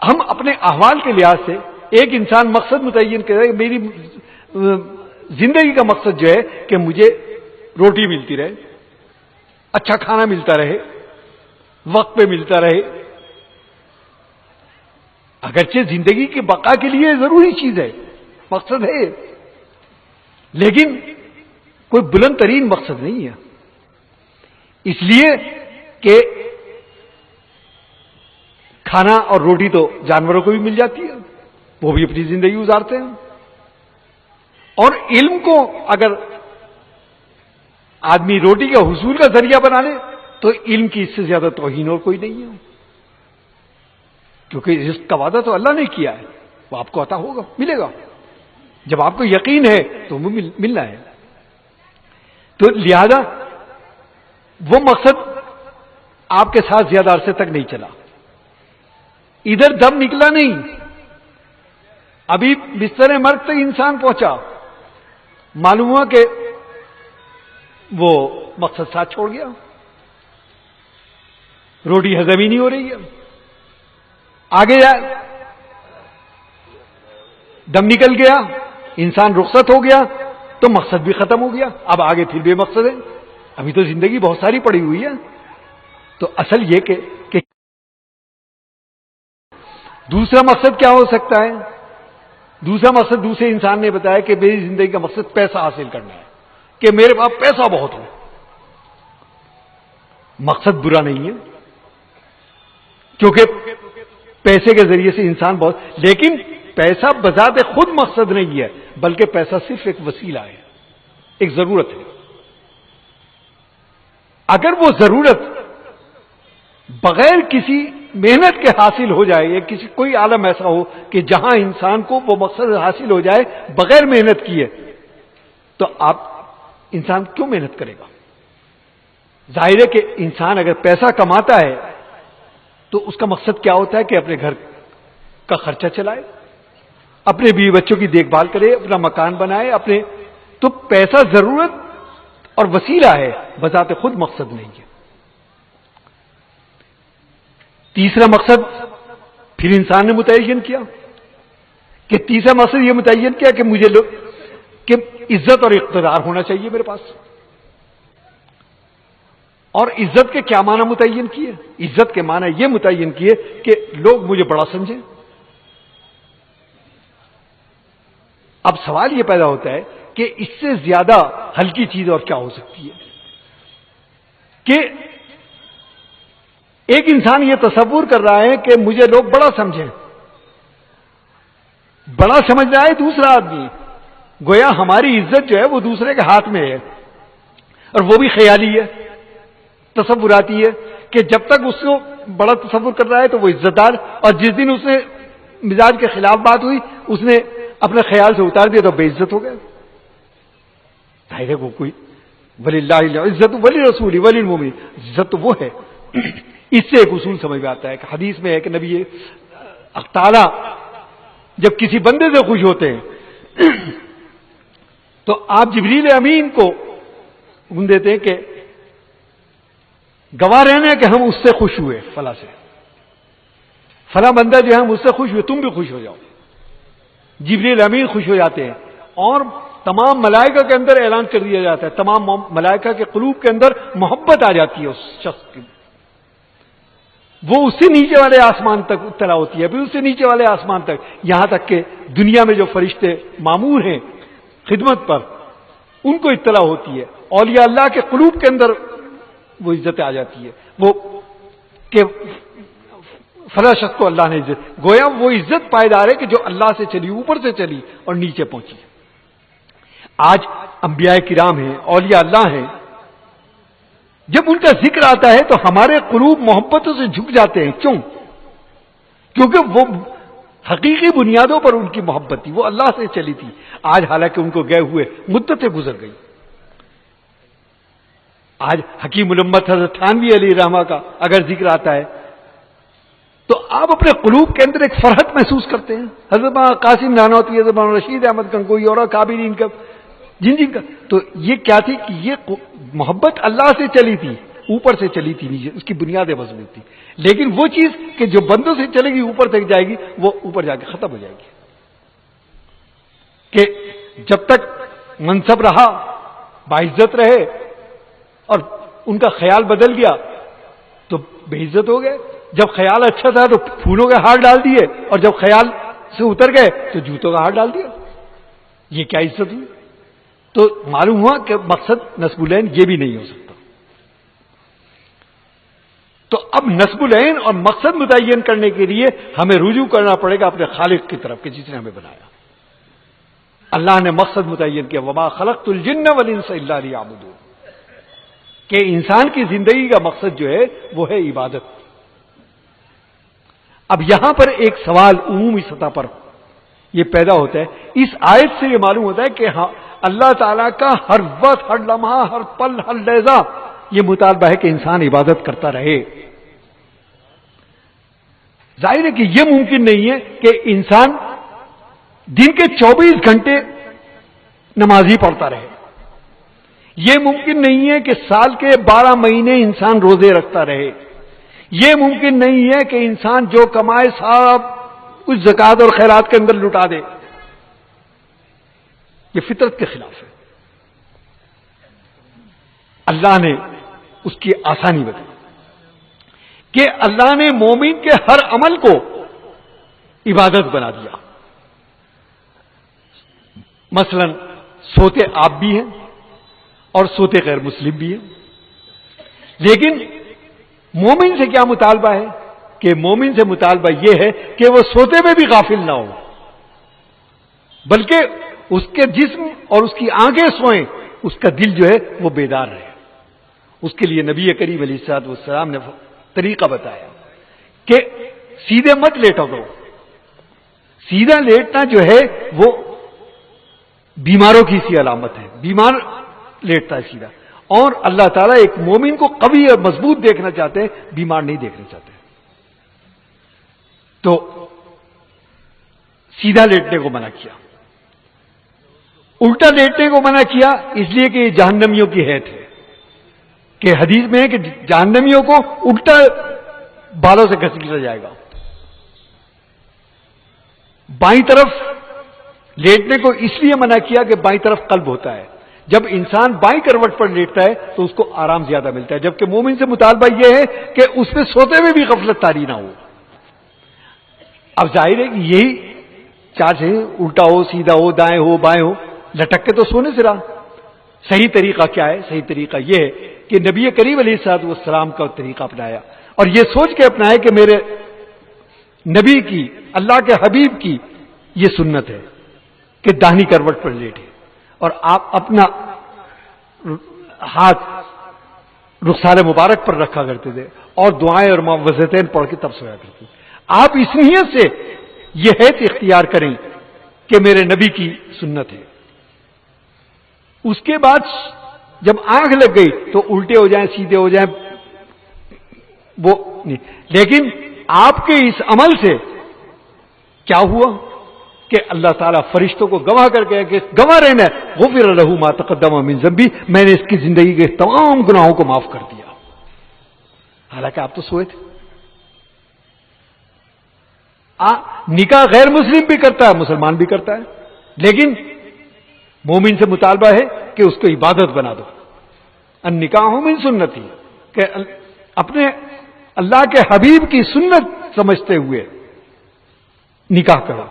ہم اپنے احوال کے لحاظ سے ایک انسان مقصد متعین کرے. میری زندگی کا مقصد جو ہے کہ مجھے روٹی ملتی رہے, اچھا کھانا ملتا رہے, وقت پہ ملتا رہے. اگرچہ زندگی کی بقا کے لیے ضروری چیز ہے, مقصد ہے, لیکن کوئی بلند ترین مقصد نہیں ہے. اس لیے کہ کھانا اور روٹی تو جانوروں کو بھی مل جاتی ہے, وہ بھی اپنی زندگی گزارتے ہیں. اور علم کو اگر آدمی روٹی کے حصول کا ذریعہ بنا لے تو علم کی اس سے زیادہ توہین اور کوئی نہیں ہے, کیونکہ رزق کا وعدہ تو اللہ نے کیا ہے, وہ آپ کو عطا ہوگا, ملے گا. جب آپ کو یقین ہے تو وہ ملنا ہے. تو لہذا وہ مقصد آپ کے ساتھ زیادہ عرصے تک نہیں چلا, ادھر دم نکلا نہیں, ابھی بستر مرگ تک انسان پہنچا, معلوم ہوا کہ وہ مقصد ساتھ چھوڑ گیا, روٹی ہضم ہی نہیں ہو رہی ہے. آگے جائے دم نکل گیا, انسان رخصت ہو گیا تو مقصد بھی ختم ہو گیا. اب آگے پھر بے مقصد ہے, ابھی تو زندگی بہت ساری پڑی ہوئی ہے. تو اصل یہ کہ دوسرا مقصد کیا ہو سکتا ہے. دوسرا مقصد دوسرے انسان نے بتایا کہ میری زندگی کا مقصد پیسہ حاصل کرنا ہے, کہ میرے پاس پیسہ بہت ہو. مقصد برا نہیں ہے, کیونکہ پیسے کے ذریعے سے انسان بہت, لیکن پیسہ بذات خود مقصد نہیں ہے, بلکہ پیسہ صرف ایک وسیلہ ہے, ایک ضرورت ہے. اگر وہ ضرورت بغیر کسی محنت کے حاصل ہو جائے, یا کسی کوئی عالم ایسا ہو کہ جہاں انسان کو وہ مقصد حاصل ہو جائے بغیر محنت کیے, تو انسان کیوں محنت کرے گا. ظاہر ہے کہ انسان اگر پیسہ کماتا ہے تو اس کا مقصد کیا ہوتا ہے کہ اپنے گھر کا خرچہ چلائے, اپنے بیوی بچوں کی دیکھ بھال کرے, اپنا مکان بنائے اپنے. تو پیسہ ضرورت اور وسیلہ ہے, بذات خود مقصد نہیں ہے. تیسرا مقصد پھر انسان نے متعین کیا, کہ تیسرا مقصد یہ متعین کیا کہ مجھے کہ عزت اور اقتدار ہونا چاہیے میرے پاس. اور عزت کے کیا معنی متعین کیے؟ عزت کے معنی یہ متعین کیے کہ لوگ مجھے بڑا سمجھیں. اب سوال یہ پیدا ہوتا ہے کہ اس سے زیادہ ہلکی چیز اور کیا ہو سکتی ہے کہ ایک انسان یہ تصور کر رہا ہے کہ مجھے لوگ بڑا سمجھیں. بڑا سمجھ رہا ہے دوسرا آدمی, گویا ہماری عزت جو ہے وہ دوسرے کے ہاتھ میں ہے, اور وہ بھی خیالی ہے, تصوراتی ہے, کہ جب تک اس کو بڑا تصور کر رہا ہے تو وہ عزت دار, اور جس دن اس نے مزاج کے خلاف بات ہوئی اس نے اپنے خیال سے اتار دیا تو بے عزت ہو گیا. ظاہر ہے وہ کوئی ولی اللہ عزت ولی رسول ولی المومن, عزت تو وہ ہے. اس سے ایک اصول سمجھ میں آتا ہے کہ حدیث میں ہے کہ نبی تعالی جب کسی بندے سے خوش ہوتے ہیں تو آپ جبریل امین کو حکم دیتے ہیں کہ گواہ رہنا کہ ہم اس سے خوش ہوئے, فلاں سے, فلاں بندہ جو ہے ہم اس سے خوش ہوئے, تم بھی خوش ہو جاؤ. جبریل امین خوش ہو جاتے ہیں, اور تمام ملائکہ کے اندر اعلان کر دیا جاتا ہے, تمام ملائکہ کے قلوب کے اندر محبت آ جاتی ہے اس شخص کی. وہ اس سے نیچے والے آسمان تک اطلاع ہوتی ہے, پھر اس سے نیچے والے آسمان تک, یہاں تک کہ دنیا میں جو فرشتے معمور ہیں خدمت پر ان کو اطلاع ہوتی ہے. اولیاء اللہ کے قلوب کے اندر وہ عزت آ جاتی ہے, وہ کہ فلاں شخص کو اللہ نے عزت, گویا وہ عزت پائیدار ہے کہ جو اللہ سے چلی, اوپر سے چلی اور نیچے پہنچی. آج انبیاء کرام ہیں, اولیاء اللہ ہیں, جب ان کا ذکر آتا ہے تو ہمارے قلوب محبتوں سے جھک جاتے ہیں. کیوں؟ کیونکہ وہ حقیقی بنیادوں پر ان کی محبت تھی, وہ اللہ سے چلی تھی. آج حالانکہ ان کو گئے ہوئے مدتیں گزر گئی. آج حکیم الامت حضرت تھانوی علیہ رحمہ کا اگر ذکر آتا ہے تو آپ اپنے قلوب کے اندر ایک فرحت محسوس کرتے ہیں. حضرت قاسم نانوتی، حضرت رشید احمد گنگوئی اور کابرین کا جن کا تو یہ کیا تھی کہ یہ محبت اللہ سے چلی تھی، اوپر سے چلی تھی نیچے، اس کی بنیادیں مضبوط تھی. لیکن وہ چیز کہ جو بندوں سے چلے گی اوپر تک جائے گی، وہ اوپر جا کے ختم ہو جائے گی. کہ جب تک منصب رہا، باعزت رہے، اور ان کا خیال بدل گیا تو بے عزت ہو گئے. جب خیال اچھا تھا تو پھولوں کے ہار ڈال دیے، اور جب خیال سے اتر گئے تو جوتوں کا ہار ڈال دیا. یہ کیا عزت ہوئی؟ تو معلوم ہوا کہ مقصد نصب العین یہ بھی نہیں ہو سکتا. تو اب نصب العین اور مقصد متعین کرنے کے لیے ہمیں رجوع کرنا پڑے گا اپنے خالق کی طرف کہ جس نے ہمیں بنایا. اللہ نے مقصد متعین کیا، وما خلقت الجن والانس الا لیعبدون، کہ انسان کی زندگی کا مقصد جو ہے وہ ہے عبادت. اب یہاں پر ایک سوال عمومی سطح پر یہ پیدا ہوتا ہے. اس آیت سے یہ معلوم ہوتا ہے کہ ہاں اللہ تعالیٰ کا ہر وقت، ہر لمحہ، ہر پل، ہر لحظہ یہ مطالبہ ہے کہ انسان عبادت کرتا رہے. ظاہر ہے کہ یہ ممکن نہیں ہے کہ انسان دن کے 24 گھنٹے نمازی پڑھتا رہے. یہ ممکن نہیں ہے کہ سال کے 12 مہینے انسان روزے رکھتا رہے. یہ ممکن نہیں ہے کہ انسان جو کمائے سب کچھ زکوٰۃ اور خیرات کے اندر لٹا دے. یہ فطرت کے خلاف ہے. اللہ نے اس کی آسانی بتائی کہ اللہ نے مومن کے ہر عمل کو عبادت بنا دیا. مثلا سوتے آپ بھی ہیں اور سوتے غیر مسلم بھی ہیں. لیکن مومن سے کیا مطالبہ ہے؟ کہ مومن سے مطالبہ یہ ہے کہ وہ سوتے میں بھی غافل نہ ہو، بلکہ اس کے جسم اور اس کی آنکھیں سوئیں، اس کا دل جو ہے وہ بیدار رہے. اس کے لیے نبی کریم علیہ الصلوۃ والسلام نے طریقہ بتایا کہ سیدھے مت لیٹو کرو. سیدھا لیٹنا جو ہے وہ بیماروں کی سی علامت ہے. بیمار لیٹتا ہے سیدھا، اور اللہ تعالیٰ ایک مومن کو قوی اور مضبوط دیکھنا چاہتے ہیں، بیمار نہیں دیکھنا چاہتے. تو سیدھا لیٹنے کو منع کیا. الٹا لیٹنے کو منع کیا اس لیے کہ یہ جہنمیوں کی حیت ہے. کہ حدیث میں ہے کہ جہنمیوں کو الٹا بالوں سے گھسیٹا جائے گا. بائیں طرف لیٹنے کو اس لیے منع کیا کہ بائیں طرف قلب ہوتا ہے. جب انسان بائیں کروٹ پر لیٹتا ہے تو اس کو آرام زیادہ ملتا ہے، جبکہ مومن سے مطالبہ یہ ہے کہ اس میں سوتے میں بھی غفلت طاری نہ ہو. اب ظاہر ہے کہ یہی چار سے الٹا ہو، سیدھا ہو، دائیں ہو، بائیں ہو، لٹک کے تو سونے سے رہا. صحیح طریقہ کیا ہے؟ صحیح طریقہ یہ ہے کہ نبی کریم علیہ الصلوۃ والسلام کا طریقہ اپنایا، اور یہ سوچ کے اپنایا کہ میرے نبی کی، اللہ کے حبیب کی یہ سنت ہے کہ داہنی کروٹ پر لیٹے، اور آپ اپنا ہاتھ رخسار مبارک پر رکھا کرتے تھے اور دعائیں اور معوذتین پڑھ کے تب سویا کرتے. آپ اس نیت سے یہ حیث اختیار کریں کہ میرے نبی کی سنت ہے. اس کے بعد جب آنکھ لگ گئی تو الٹے ہو جائیں، سیدھے ہو جائیں، وہ نہیں. لیکن آپ کے اس عمل سے کیا ہوا کہ اللہ تعالیٰ فرشتوں کو گواہ کر کے کہ گواہ رہنا ہے، غفر لہ ما تقدم من ذنبی، میں نے اس کی زندگی کے تمام گناہوں کو معاف کر دیا. حالانکہ آپ تو سوئے تھے. نکاح غیر مسلم بھی کرتا ہے، مسلمان بھی کرتا ہے، لیکن مومن سے مطالبہ ہے کہ اس کو عبادت بنا دو. النکاح من سنتی، کہ اپنے اللہ کے حبیب کی سنت سمجھتے ہوئے نکاح کرو،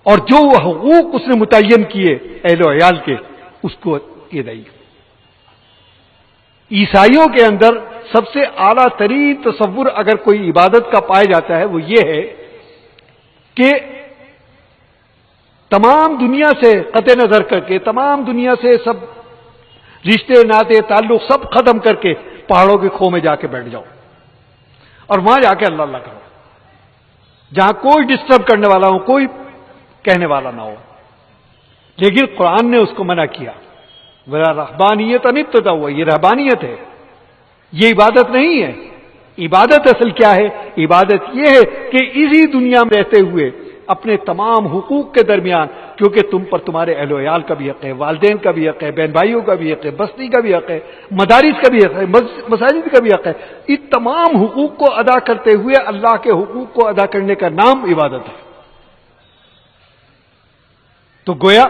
اور جو حقوق اس نے متعین کیے اہل و عیال کے اس کو ادائی. عیسائیوں کے اندر سب سے اعلیٰ ترین تصور اگر کوئی عبادت کا پایا جاتا ہے وہ یہ ہے کہ تمام دنیا سے قطع نظر کر کے، تمام دنیا سے سب رشتے ناطے تعلق سب ختم کر کے پہاڑوں کے کھو میں جا کے بیٹھ جاؤ اور وہاں جا کے اللہ اللہ کرو، جہاں کوئی ڈسٹرب کرنے والا ہو، کوئی کہنے والا نہ ہو. لیکن قرآن نے اس کو منع کیا. رہبانیت انبتدعوا، یہ رہبانیت ہے، یہ عبادت نہیں ہے. عبادت اصل کیا ہے؟ عبادت یہ ہے کہ اسی دنیا میں رہتے ہوئے اپنے تمام حقوق کے درمیان، کیونکہ تم پر تمہارے اہل و عیال کا بھی حق ہے، والدین کا بھی حق ہے، بہن بھائیوں کا بھی حق ہے، بستی کا بھی حق ہے، مدارس کا بھی حق ہے، مساجد کا بھی حق ہے، ان تمام حقوق کو ادا کرتے ہوئے اللہ کے حقوق کو ادا کرنے کا نام عبادت ہے۔ تو گویا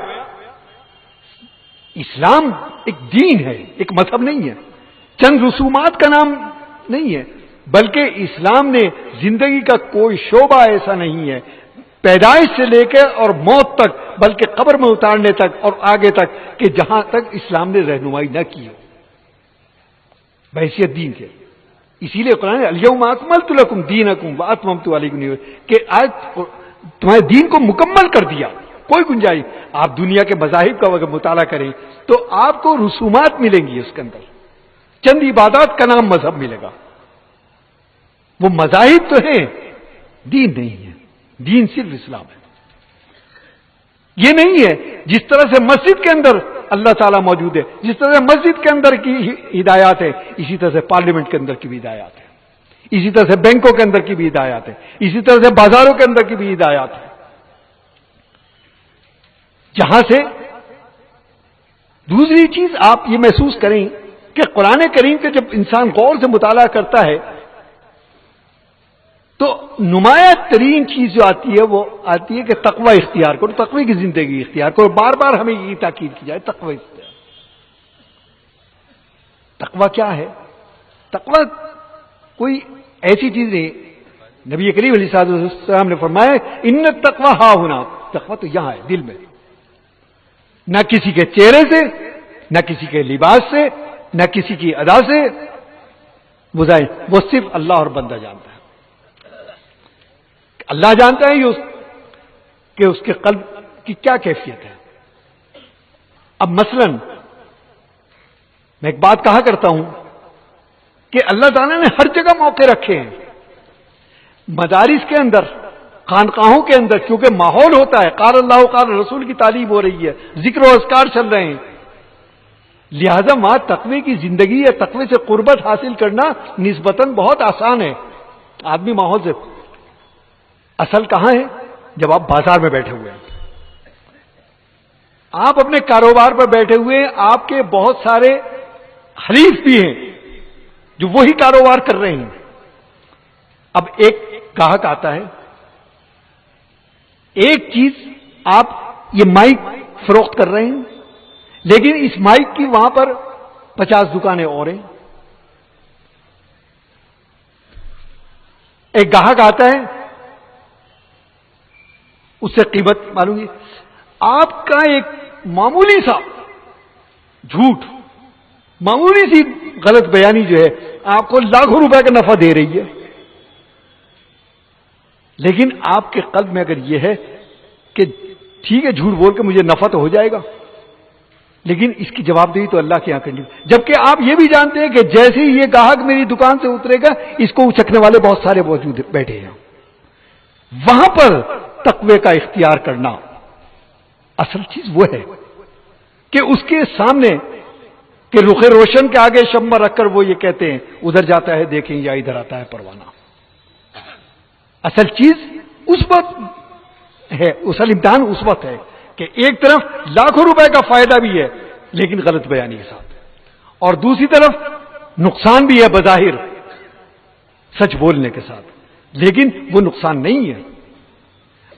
اسلام ایک دین ہے، ایک مذہب نہیں ہے، چند رسومات کا نام نہیں ہے، بلکہ اسلام نے زندگی کا کوئی شعبہ ایسا نہیں ہے، پیدائش سے لے کے اور موت تک، بلکہ قبر میں اتارنے تک اور آگے تک، کہ جہاں تک اسلام نے رہنمائی نہ کی ہو بحیثیت دین کے۔ اسی لیے قرآن نے الیوم اکملت لکم دینکم واتممت علیکم نعمتی، کہ آج تمہارے دین کو مکمل کر دیا، کوئی گنجائش۔ آپ دنیا کے مذاہب کا اگر مطالعہ کریں تو آپ کو رسومات ملیں گی، اس کے اندر چند عبادات کا نام مذہب ملے گا، وہ مذاہب تو ہیں، دین نہیں ہے، دین صرف اسلام ہے۔ یہ نہیں ہے جس طرح سے مسجد کے اندر اللہ تعالیٰ موجود ہے، جس طرح سے مسجد کے اندر کی ہدایات ہے، اسی طرح سے پارلیمنٹ کے اندر کی بھی ہدایات ہے، اسی طرح سے بینکوں کے اندر کی بھی ہدایات ہے، اسی طرح سے بازاروں کے اندر کی بھی ہدایات ہے۔ جہاں سے دوسری چیز آپ یہ محسوس کریں کہ قرآن کریم کے جب انسان غور سے مطالعہ کرتا ہے تو نمایاں ترین چیز جو آتی ہے وہ آتی ہے کہ تقوی اختیار کرو، تقوی کی زندگی اختیار کرو۔ بار بار ہمیں یہ تاکید کی جائے تقوی اختیار۔ تقوی کیا ہے؟ تقوی کوئی ایسی چیز نہیں، نبی کریم علیہ السلام نے فرمایا ان التقوی ہا ہونا، تقوی تو یہاں ہے، دل میں، نہ کسی کے چہرے سے، نہ کسی کے لباس سے، نہ کسی کی ادا سے بظاہر، وہ صرف اللہ اور بندہ جانتا ہے۔ اللہ جانتا ہے کہ اس کے قلب کی کیا کیفیت ہے۔ اب مثلا میں ایک بات کہا کرتا ہوں کہ اللہ تعالیٰ نے ہر جگہ موقع رکھے ہیں، مدارس کے اندر، خانقاہوں کے اندر، کیونکہ ماحول ہوتا ہے، قال اللہ قال رسول کی تعلیم ہو رہی ہے، ذکر و اذکار چل رہے ہیں، لہذا وہاں تقوی کی زندگی یا تقوی سے قربت حاصل کرنا نسبتاً بہت آسان ہے۔ آدمی ماحول سے، اصل کہاں ہے؟ جب آپ بازار میں بیٹھے ہوئے ہیں، آپ اپنے کاروبار پر بیٹھے ہوئے ہیں، آپ کے بہت سارے حریف بھی ہیں جو وہی کاروبار کر رہے ہیں۔ اب ایک گاہک آتا ہے، ایک چیز آپ یہ مائک فروخت کر رہے ہیں، لیکن اس مائک کی وہاں پر 50 دکانیں اور ہیں۔ ایک گاہک آتا ہے، اس سے قیمت معلوم ہے، آپ کا ایک معمولی سا جھوٹ، معمولی سی غلط بیانی جو ہے آپ کو لاکھوں روپے کا نفع دے رہی ہے، لیکن آپ کے قلب میں اگر یہ ہے کہ ٹھیک ہے جھوٹ بول کے مجھے نفع تو ہو جائے گا، لیکن اس کی جواب دہی تو اللہ کے یہاں کرنی، جبکہ آپ یہ بھی جانتے ہیں کہ جیسے ہی یہ گاہک میری دکان سے اترے گا اس کو چکھنے والے بہت سارے موجود بیٹھے ہیں۔ وہاں پر تقوی کا اختیار کرنا اصل چیز وہ ہے کہ اس کے سامنے کہ رخ روشن کے آگے شمع رکھ کر وہ یہ کہتے ہیں ادھر جاتا ہے دیکھیں یا ادھر آتا ہے پروانہ۔ اصل چیز اس وقت ہے، اصل امتحان اس وقت ہے کہ ایک طرف لاکھوں روپے کا فائدہ بھی ہے لیکن غلط بیانی کے ساتھ، اور دوسری طرف نقصان بھی ہے بظاہر سچ بولنے کے ساتھ، لیکن وہ نقصان نہیں ہے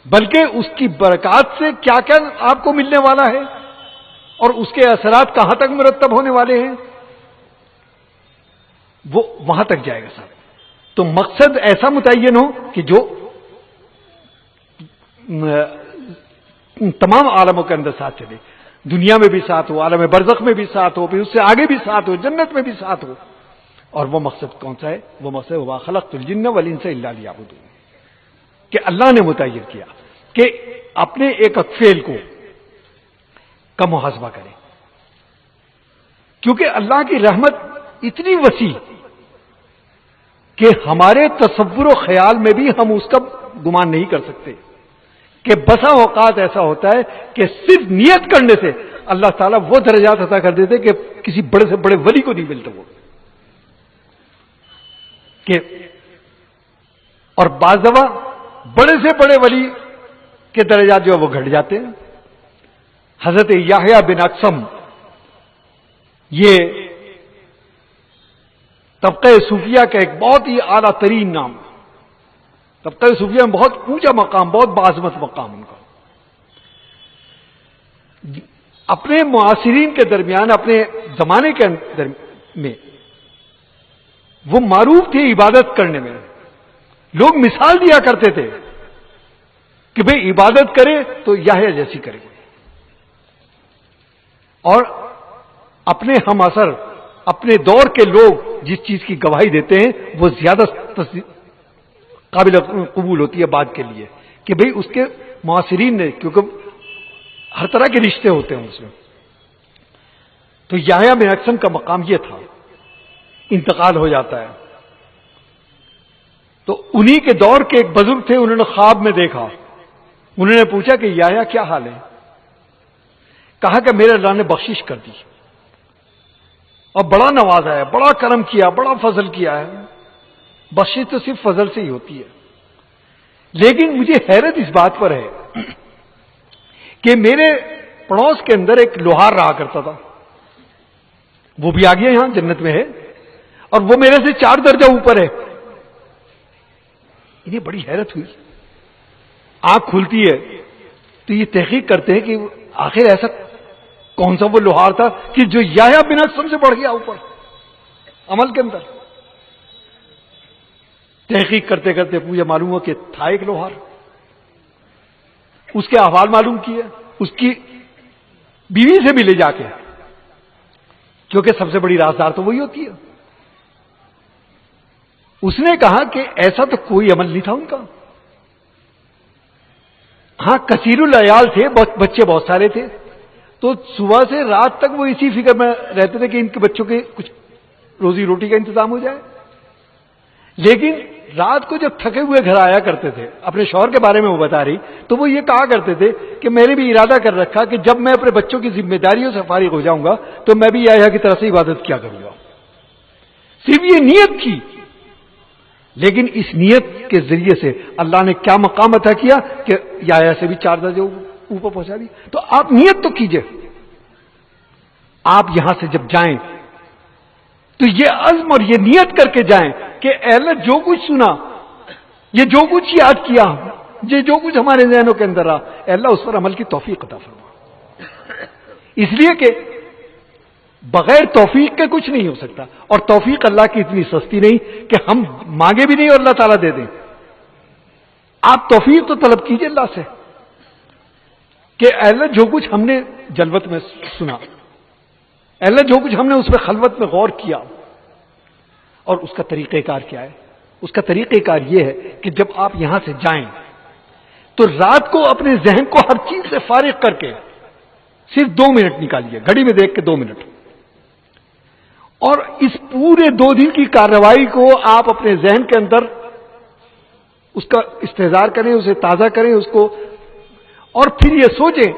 بلکہ اس کی برکات سے کیا کیا آپ کو ملنے والا ہے اور اس کے اثرات کہاں تک مرتب ہونے والے ہیں، وہ وہاں تک جائے گا صاحب۔ تو مقصد ایسا متعین ہو کہ جو تمام عالموں کے اندر ساتھ چلے، دنیا میں بھی ساتھ ہو، عالم برزخ میں بھی ساتھ ہو، پھر اس سے آگے بھی ساتھ ہو، جنت میں بھی ساتھ ہو۔ اور وہ مقصد کون سا ہے؟ وہ مقصد وما خلقت الجن والانس الا لیعبدون، کہ اللہ نے متعین کیا کہ اپنے ایک فعل کو کا محاسبہ کریں، کیونکہ اللہ کی رحمت اتنی وسیع کہ ہمارے تصور و خیال میں بھی ہم اس کا گمان نہیں کر سکتے، کہ بسا اوقات ایسا ہوتا ہے کہ صرف نیت کرنے سے اللہ تعالیٰ وہ درجات عطا کر دیتے کہ کسی بڑے سے بڑے ولی کو نہیں ملتے وہ، کہ اور بعض دفعہ بڑے سے بڑے ولی کے درجات جو ہے وہ گھٹ جاتے ہیں. حضرت یحییٰ بن اقسم یہ طبقہ صوفیہ کا ایک بہت ہی اعلیٰ ترین نام. طبقہ صوفیہ میں بہت اونچا مقام، بہت باعظمت مقام ان کا. اپنے معاصرین کے درمیان، اپنے زمانے کے اندر میں وہ معروف تھے عبادت کرنے میں. لوگ مثال دیا کرتے تھے کہ بھئی عبادت کرے تو یحییٰ جیسی کرے. اور اپنے ہم اثر، اپنے دور کے لوگ جس چیز کی گواہی دیتے ہیں وہ زیادہ قابل قبول ہوتی ہے بات کے لیے کہ بھئی اس کے معاصرین نے، کیونکہ ہر طرح کے رشتے ہوتے ہیں اس میں. تو یحییٰ بن اقسم کا مقام یہ تھا. انتقال ہو جاتا ہے تو انہی کے دور کے ایک بزرگ تھے، انہوں نے خواب میں دیکھا. انہوں نے پوچھا کہ یحییٰ کیا حال ہے؟ کہا کہ میرے اللہ نے بخشش کر دی اور بڑا نوازا ہے، بڑا کرم کیا، بڑا فضل کیا ہے. بخشش تو صرف فضل سے ہی ہوتی ہے. لیکن مجھے حیرت اس بات پر ہے کہ میرے پڑوس کے اندر ایک لوہار رہا کرتا تھا، وہ بھی آ گیا یہاں جنت میں ہے، اور وہ میرے سے 4 درجہ اوپر ہے. انہیں بڑی حیرت ہوئی. آنکھ کھلتی ہے تو یہ تحقیق کرتے ہیں کہ آخر ایسا کون سا وہ لوہار تھا کہ جو یحییٰ بن اقسم سے بڑھ گیا اوپر عمل کے اندر. تحقیق کرتے کرتے مجھے معلوم ہو کہ تھا ایک لوہار. اس کے احوال معلوم کیے، اس کی بیوی سے ملے جا کے، کیونکہ سب سے بڑی رازدار تو وہی ہوتی ہے. اس نے کہا کہ ایسا تو کوئی عمل نہیں تھا ان کا. ہاں کثیر العیال تھے، بچے بہت سارے تھے، تو صبح سے رات تک وہ اسی فکر میں رہتے تھے کہ ان کے بچوں کے کچھ روزی روٹی کا انتظام ہو جائے. لیکن رات کو جب تھکے ہوئے گھر آیا کرتے تھے، اپنے شوہر کے بارے میں وہ بتا رہی، تو وہ یہ کہا کرتے تھے کہ میں نے بھی ارادہ کر رکھا کہ جب میں اپنے بچوں کی ذمہ داریوں سے فارغ ہو جاؤں گا تو میں بھی یحییٰ کی طرح سے عبادت کیا کروں گا. صرف یہ نیت کی. لیکن اس نیت کے ذریعے سے اللہ نے کیا مقام عطا کیا کہ یحییٰ سے بھی 4 درجے اوپر پہنچا دی. تو آپ نیت تو کیجئے. آپ یہاں سے جب جائیں تو یہ عزم اور یہ نیت کر کے جائیں کہ اے اللہ جو کچھ سنا، یہ جو کچھ یاد کیا، یہ جو کچھ ہمارے ذہنوں کے اندر رہا، اے اللہ اس پر عمل کی توفیق عطا فرما. اس لیے کہ بغیر توفیق کے کچھ نہیں ہو سکتا، اور توفیق اللہ کی اتنی سستی نہیں کہ ہم مانگے بھی نہیں اور اللہ تعالیٰ دے دیں. آپ توفیق تو طلب کیجئے اللہ سے کہ اے اللہ جو کچھ ہم نے جلوت میں سنا، اے اللہ جو کچھ ہم نے اس میں خلوت میں غور کیا، اور اس کا طریقہ کار کیا ہے؟ اس کا طریقہ کار یہ ہے کہ جب آپ یہاں سے جائیں تو رات کو اپنے ذہن کو ہر چیز سے فارغ کر کے صرف 2 منٹ نکالیے، گھڑی میں دیکھ کے 2 منٹ، اور اس پورے 2 دن کی کارروائی کو آپ اپنے ذہن کے اندر اس کا استحضار کریں، اسے تازہ کریں اس کو، اور پھر یہ سوچیں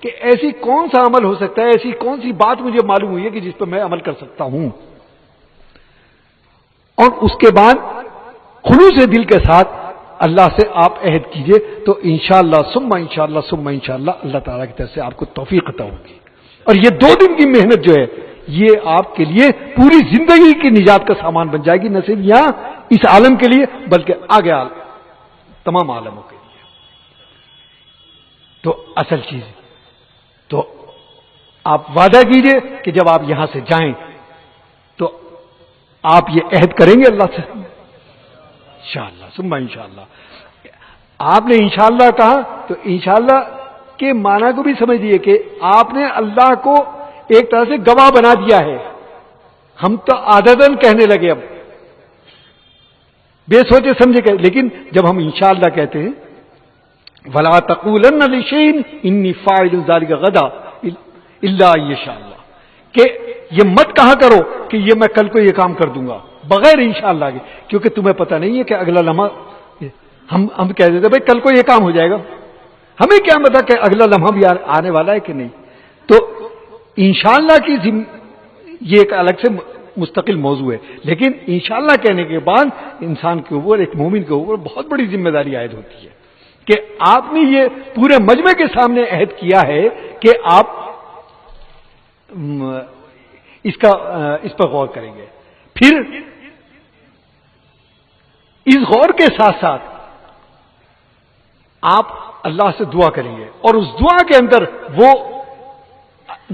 کہ ایسی کون سا عمل ہو سکتا ہے، ایسی کون سی بات مجھے معلوم ہوئی ہے کہ جس پر میں عمل کر سکتا ہوں. اور اس کے بعد خلوص دل کے ساتھ اللہ سے آپ عہد کیجئے تو انشاءاللہ ثم انشاءاللہ ثم انشاءاللہ اللہ تعالیٰ کی طرف سے آپ کو توفیق عطا ہوگی. اور یہ 2 دن کی محنت جو ہے یہ آپ کے لیے پوری زندگی کی نجات کا سامان بن جائے گی، نہ صرف یہاں اس عالم کے لیے بلکہ آگے تمام عالموں کے لیے. تو اصل چیز تو آپ وعدہ کیجئے کہ جب آپ یہاں سے جائیں تو آپ یہ عہد کریں گے اللہ سے انشاءاللہ ثم انشاءاللہ. آپ نے انشاءاللہ کہا تو انشاءاللہ کے معنی کو بھی سمجھ لیے کہ آپ نے اللہ کو ایک طرح سے گواہ بنا دیا ہے. ہم تو عادتاً کہنے لگے اب بے سوچے سمجھے کہ، لیکن جب ہم انشاءاللہ کہتے ہیں وَلَا تَقُولَنَّ لِشَيْءٍ إِنِّي فَاعِلٌ ذَلِكَ غَدًا إِلَّا أَن يَشَاءَ اللَّهُ، کہ یہ مت کہا کرو کہ یہ میں کل کو یہ کام کر دوں گا بغیر انشاءاللہ کے، کیونکہ تمہیں پتہ نہیں ہے کہ اگلا لمحہ ہم کہہ دیتے بھائی کل کو یہ کام ہو جائے گا، ہمیں کیا پتا کہ اگلا لمحہ بھی آنے والا ہے کہ نہیں. تو انشاءاللہ کی یہ ایک الگ سے مستقل موضوع ہے، لیکن انشاءاللہ کہنے کے بعد انسان کے اوپر، ایک مومن کے اوپر بہت بڑی ذمہ داری عائد ہوتی ہے کہ آپ نے یہ پورے مجمع کے سامنے عہد کیا ہے کہ آپ اس پر غور کریں گے. پھر اس غور کے ساتھ ساتھ آپ اللہ سے دعا کریں گے، اور اس دعا کے اندر وہ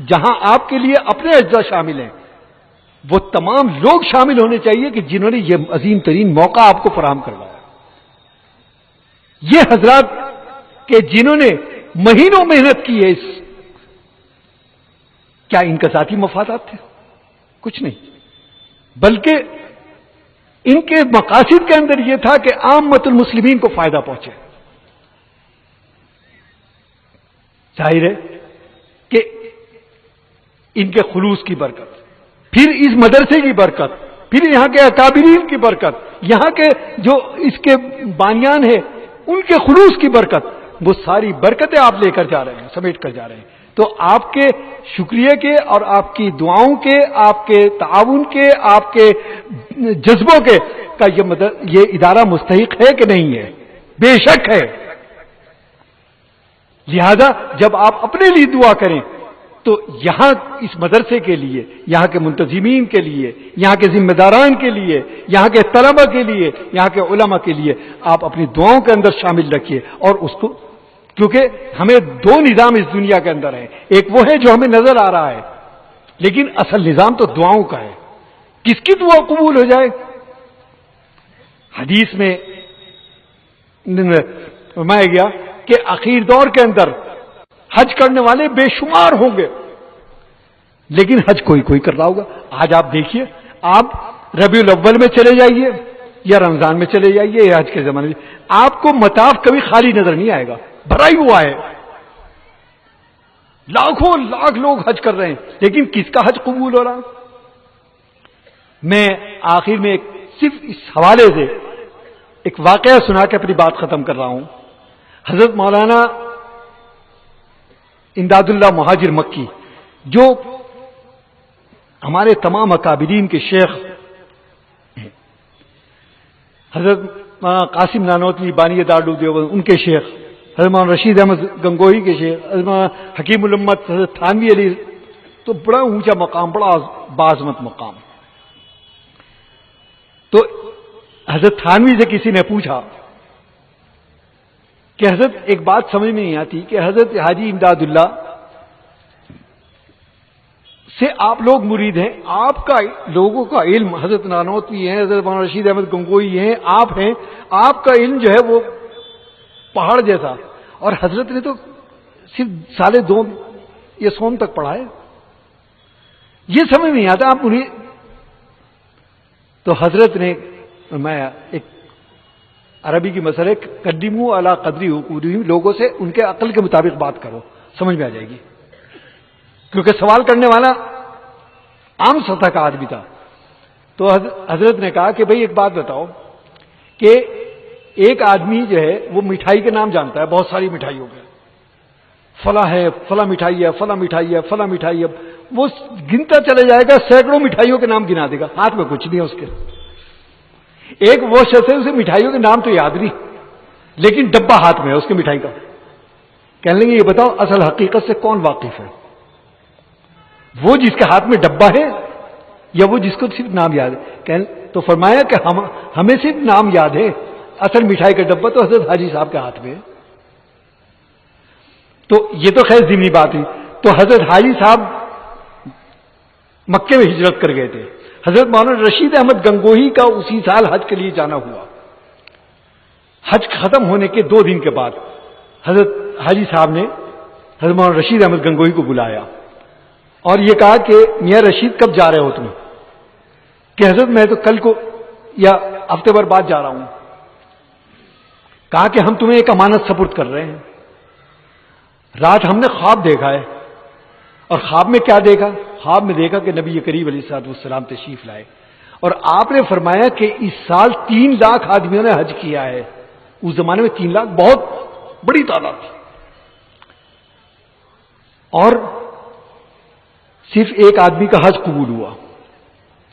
جہاں آپ کے لیے اپنے اجزاء شامل ہیں وہ تمام لوگ شامل ہونے چاہیے کہ جنہوں نے یہ عظیم ترین موقع آپ کو فراہم کروایا. یہ حضرات کہ جنہوں نے مہینوں محنت کی ہے، کیا ان کا ذاتی مفادات تھے؟ کچھ نہیں، بلکہ ان کے مقاصد کے اندر یہ تھا کہ عامت المسلمین کو فائدہ پہنچے. ظاہر ہے کہ ان کے خلوص کی برکت، پھر اس مدرسے کی برکت، پھر یہاں کے اکابرین کی برکت، یہاں کے جو اس کے بانیان ہیں ان کے خلوص کی برکت، وہ ساری برکتیں آپ لے کر جا رہے ہیں، سمیٹ کر جا رہے ہیں. تو آپ کے شکریہ کے اور آپ کی دعاؤں کے، آپ کے تعاون کے، آپ کے جذبوں کے کا یہ ادارہ مستحق ہے کہ نہیں ہے؟ بے شک ہے. لہذا جب آپ اپنے لیے دعا کریں تو یہاں اس مدرسے کے لیے، یہاں کے منتظمین کے لیے، یہاں کے ذمہ داران کے لیے، یہاں کے طلبہ کے لیے، یہاں کے علماء کے لیے آپ اپنی دعاؤں کے اندر شامل رکھیے. اور اس کو، کیونکہ ہمیں دو نظام اس دنیا کے اندر ہیں، ایک وہ ہے جو ہمیں نظر آ رہا ہے، لیکن اصل نظام تو دعاؤں کا ہے. کس کی دعا قبول ہو جائے؟ حدیث میں فرمایا گیا کہ آخر دور کے اندر حج کرنے والے بے شمار ہوں گے، لیکن حج کوئی کر رہا ہوگا. آج آپ دیکھیے، آپ ربیع الاول میں چلے جائیے یا رمضان میں چلے جائیے یا حج کے زمانے میں، آپ کو مطاف کبھی خالی نظر نہیں آئے گا، بھرا ہی ہوا ہے. لاکھوں لاکھ لوگ حج کر رہے ہیں، لیکن کس کا حج قبول ہو رہا؟ میں آخر میں صرف اس حوالے سے ایک واقعہ سنا کے اپنی بات ختم کر رہا ہوں. حضرت مولانا امداد اللہ مہاجر مکی، جو ہمارے تمام اکابرین کے شیخ ہیں، حضرت قاسم نانوتوی بانی دارالعلوم دیوبند ان کے شیخ، حضرت مولانا رشید احمد گنگوہی کے شیخ، حضرت مولانا حکیم الامت حضرت تھانوی علی، تو بڑا اونچا مقام، بڑا باعظمت مقام. تو حضرت تھانوی سے کسی نے پوچھا کہ حضرت ایک بات سمجھ میں نہیں آتی کہ حضرت حاجی امداد اللہ سے آپ لوگ مرید ہیں، آپ کا لوگوں کا علم، حضرت نانوتوی ہیں، حضرت مولانا رشید احمد گنگوہی ہیں، آپ ہیں، آپ کا علم جو ہے وہ پہاڑ جیسا، اور حضرت نے تو صرف 2.5 یا سوم تک پڑھا ہے. یہ سمجھ نہیں آتا آپ انہیں. تو حضرت نے فرمایا، ایک عربی کی مسئلہ ہے، قدموا علی قدری حقوقہم، لوگوں سے ان کے عقل کے مطابق بات کرو، سمجھ میں آ جائے گی. کیونکہ سوال کرنے والا عام سطح کا آدمی تھا. تو حضرت نے کہا کہ بھئی ایک بات بتاؤ کہ ایک آدمی جو ہے وہ مٹھائی کے نام جانتا ہے، بہت ساری مٹھائی ہو گئی، فلاں ہے، فلاں مٹھائی ہے، فلاں مٹھائی ہے، فلاں مٹھائی ہے، وہ گنتا چلے جائے گا، سینکڑوں مٹھائیوں کے نام گنا دے گا، ہاتھ میں کچھ نہیں ہے اس کے. ایک وہ شخص ہے، اسے مٹھائیوں کے نام تو یاد نہیں، لیکن ڈبہ ہاتھ میں ہے اس کے مٹھائی کا. کہنے لگے یہ بتاؤ اصل حقیقت سے کون واقف ہے، وہ جس کے ہاتھ میں ڈبہ ہے یا وہ جس کو صرف نام یاد ہے؟ تو فرمایا کہ ہمیں صرف نام یاد ہے، اصل مٹھائی کا ڈبہ تو حضرت حاجی صاحب کے ہاتھ میں ہے. تو یہ تو خیر ضمنی بات ہوئی. تو حضرت حاجی صاحب مکے میں ہجرت کر گئے تھے. حضرت مولانا رشید احمد گنگوہی کا اسی سال حج کے لیے جانا ہوا. حج ختم ہونے کے 2 دن کے بعد حضرت حاجی صاحب نے حضرت مولانا رشید احمد گنگوہی کو بلایا اور یہ کہا کہ میاں رشید کب جا رہے ہو تم؟ کہ حضرت میں تو کل کو یا ہفتے بھر بعد جا رہا ہوں. کہا کہ ہم تمہیں ایک امانت سپرد کر رہے ہیں. رات ہم نے خواب دیکھا ہے، اور خواب میں کیا دیکھا؟ خواب میں دیکھا کہ نبی کریم علیہ الصلوۃ والسلام تشریف لائے، اور آپ نے فرمایا کہ اس سال 3 لاکھ آدمیوں نے حج کیا ہے. اس زمانے میں 3 لاکھ بہت بڑی تعداد تھی، اور صرف ایک آدمی کا حج قبول ہوا.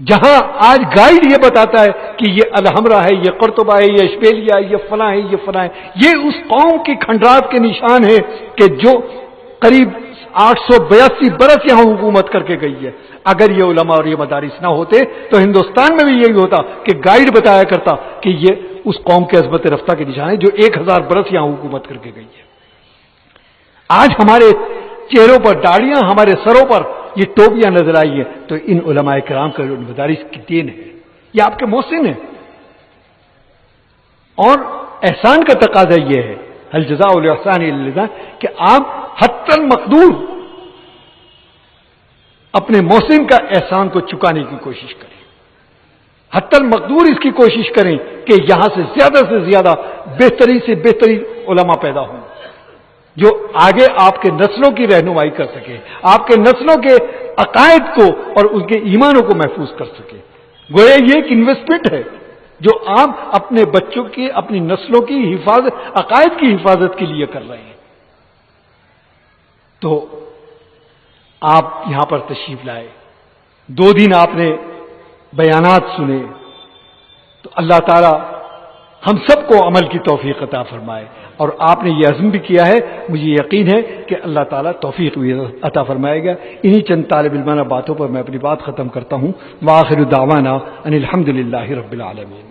جہاں آج گائیڈ یہ بتاتا ہے کہ یہ الحمرہ ہے، یہ قرطبہ ہے، یہ اشبیلیہ ہے، یہ فلاں ہے، یہ فلاں ہے، یہ اس قوم کی کھنڈرات کے نشان ہے کہ جو قریب 882 برس یہاں حکومت کر کے گئی ہے۔ اگر یہ علماء اور یہ مدارس نہ ہوتے تو ہندوستان میں بھی یہی ہوتا کہ گائیڈ بتایا کرتا کہ یہ اس قوم کے عظمت رفتہ کے نشان ہے جو 1000 برس یہاں حکومت کر کے گئی ہے۔ آج ہمارے چہروں پر داڑیاں، ہمارے سروں پر یہ ٹوپیاں نظر آئی ہیں تو ان علماء کرام کا مدارس کی دین ہے، یہ آپ کے محسن ہیں۔ اور احسان کا تقاضا یہ ہے، هل جزاء الاحسان الا الاحسان، کہ آپ حتی المقدور اپنے محسن کا احسان کو چکانے کی کوشش کریں، حتی المقدور اس کی کوشش کریں کہ یہاں سے زیادہ بہترین سے بہترین علماء پیدا ہوں جو آگے آپ کے نسلوں کی رہنمائی کر سکے، آپ کے نسلوں کے عقائد کو اور ان کے ایمانوں کو محفوظ کر سکے۔ گویا یہ ایک انویسٹمنٹ ہے جو آپ اپنے بچوں کی، اپنی نسلوں کی حفاظت، عقائد کی حفاظت کے لیے کر رہے ہیں۔ تو آپ یہاں پر تشریف لائے، 2 دن آپ نے بیانات سنے، تو اللہ تعالی ہم سب کو عمل کی توفیق عطا فرمائے۔ اور آپ نے یہ عزم بھی کیا ہے، مجھے یقین ہے کہ اللہ تعالیٰ توفیق بھی عطا فرمائے گا۔ انہی چند طالب علمانہ باتوں پر میں اپنی بات ختم کرتا ہوں۔ وآخر دعوانا ان الحمد للہ رب العالمین۔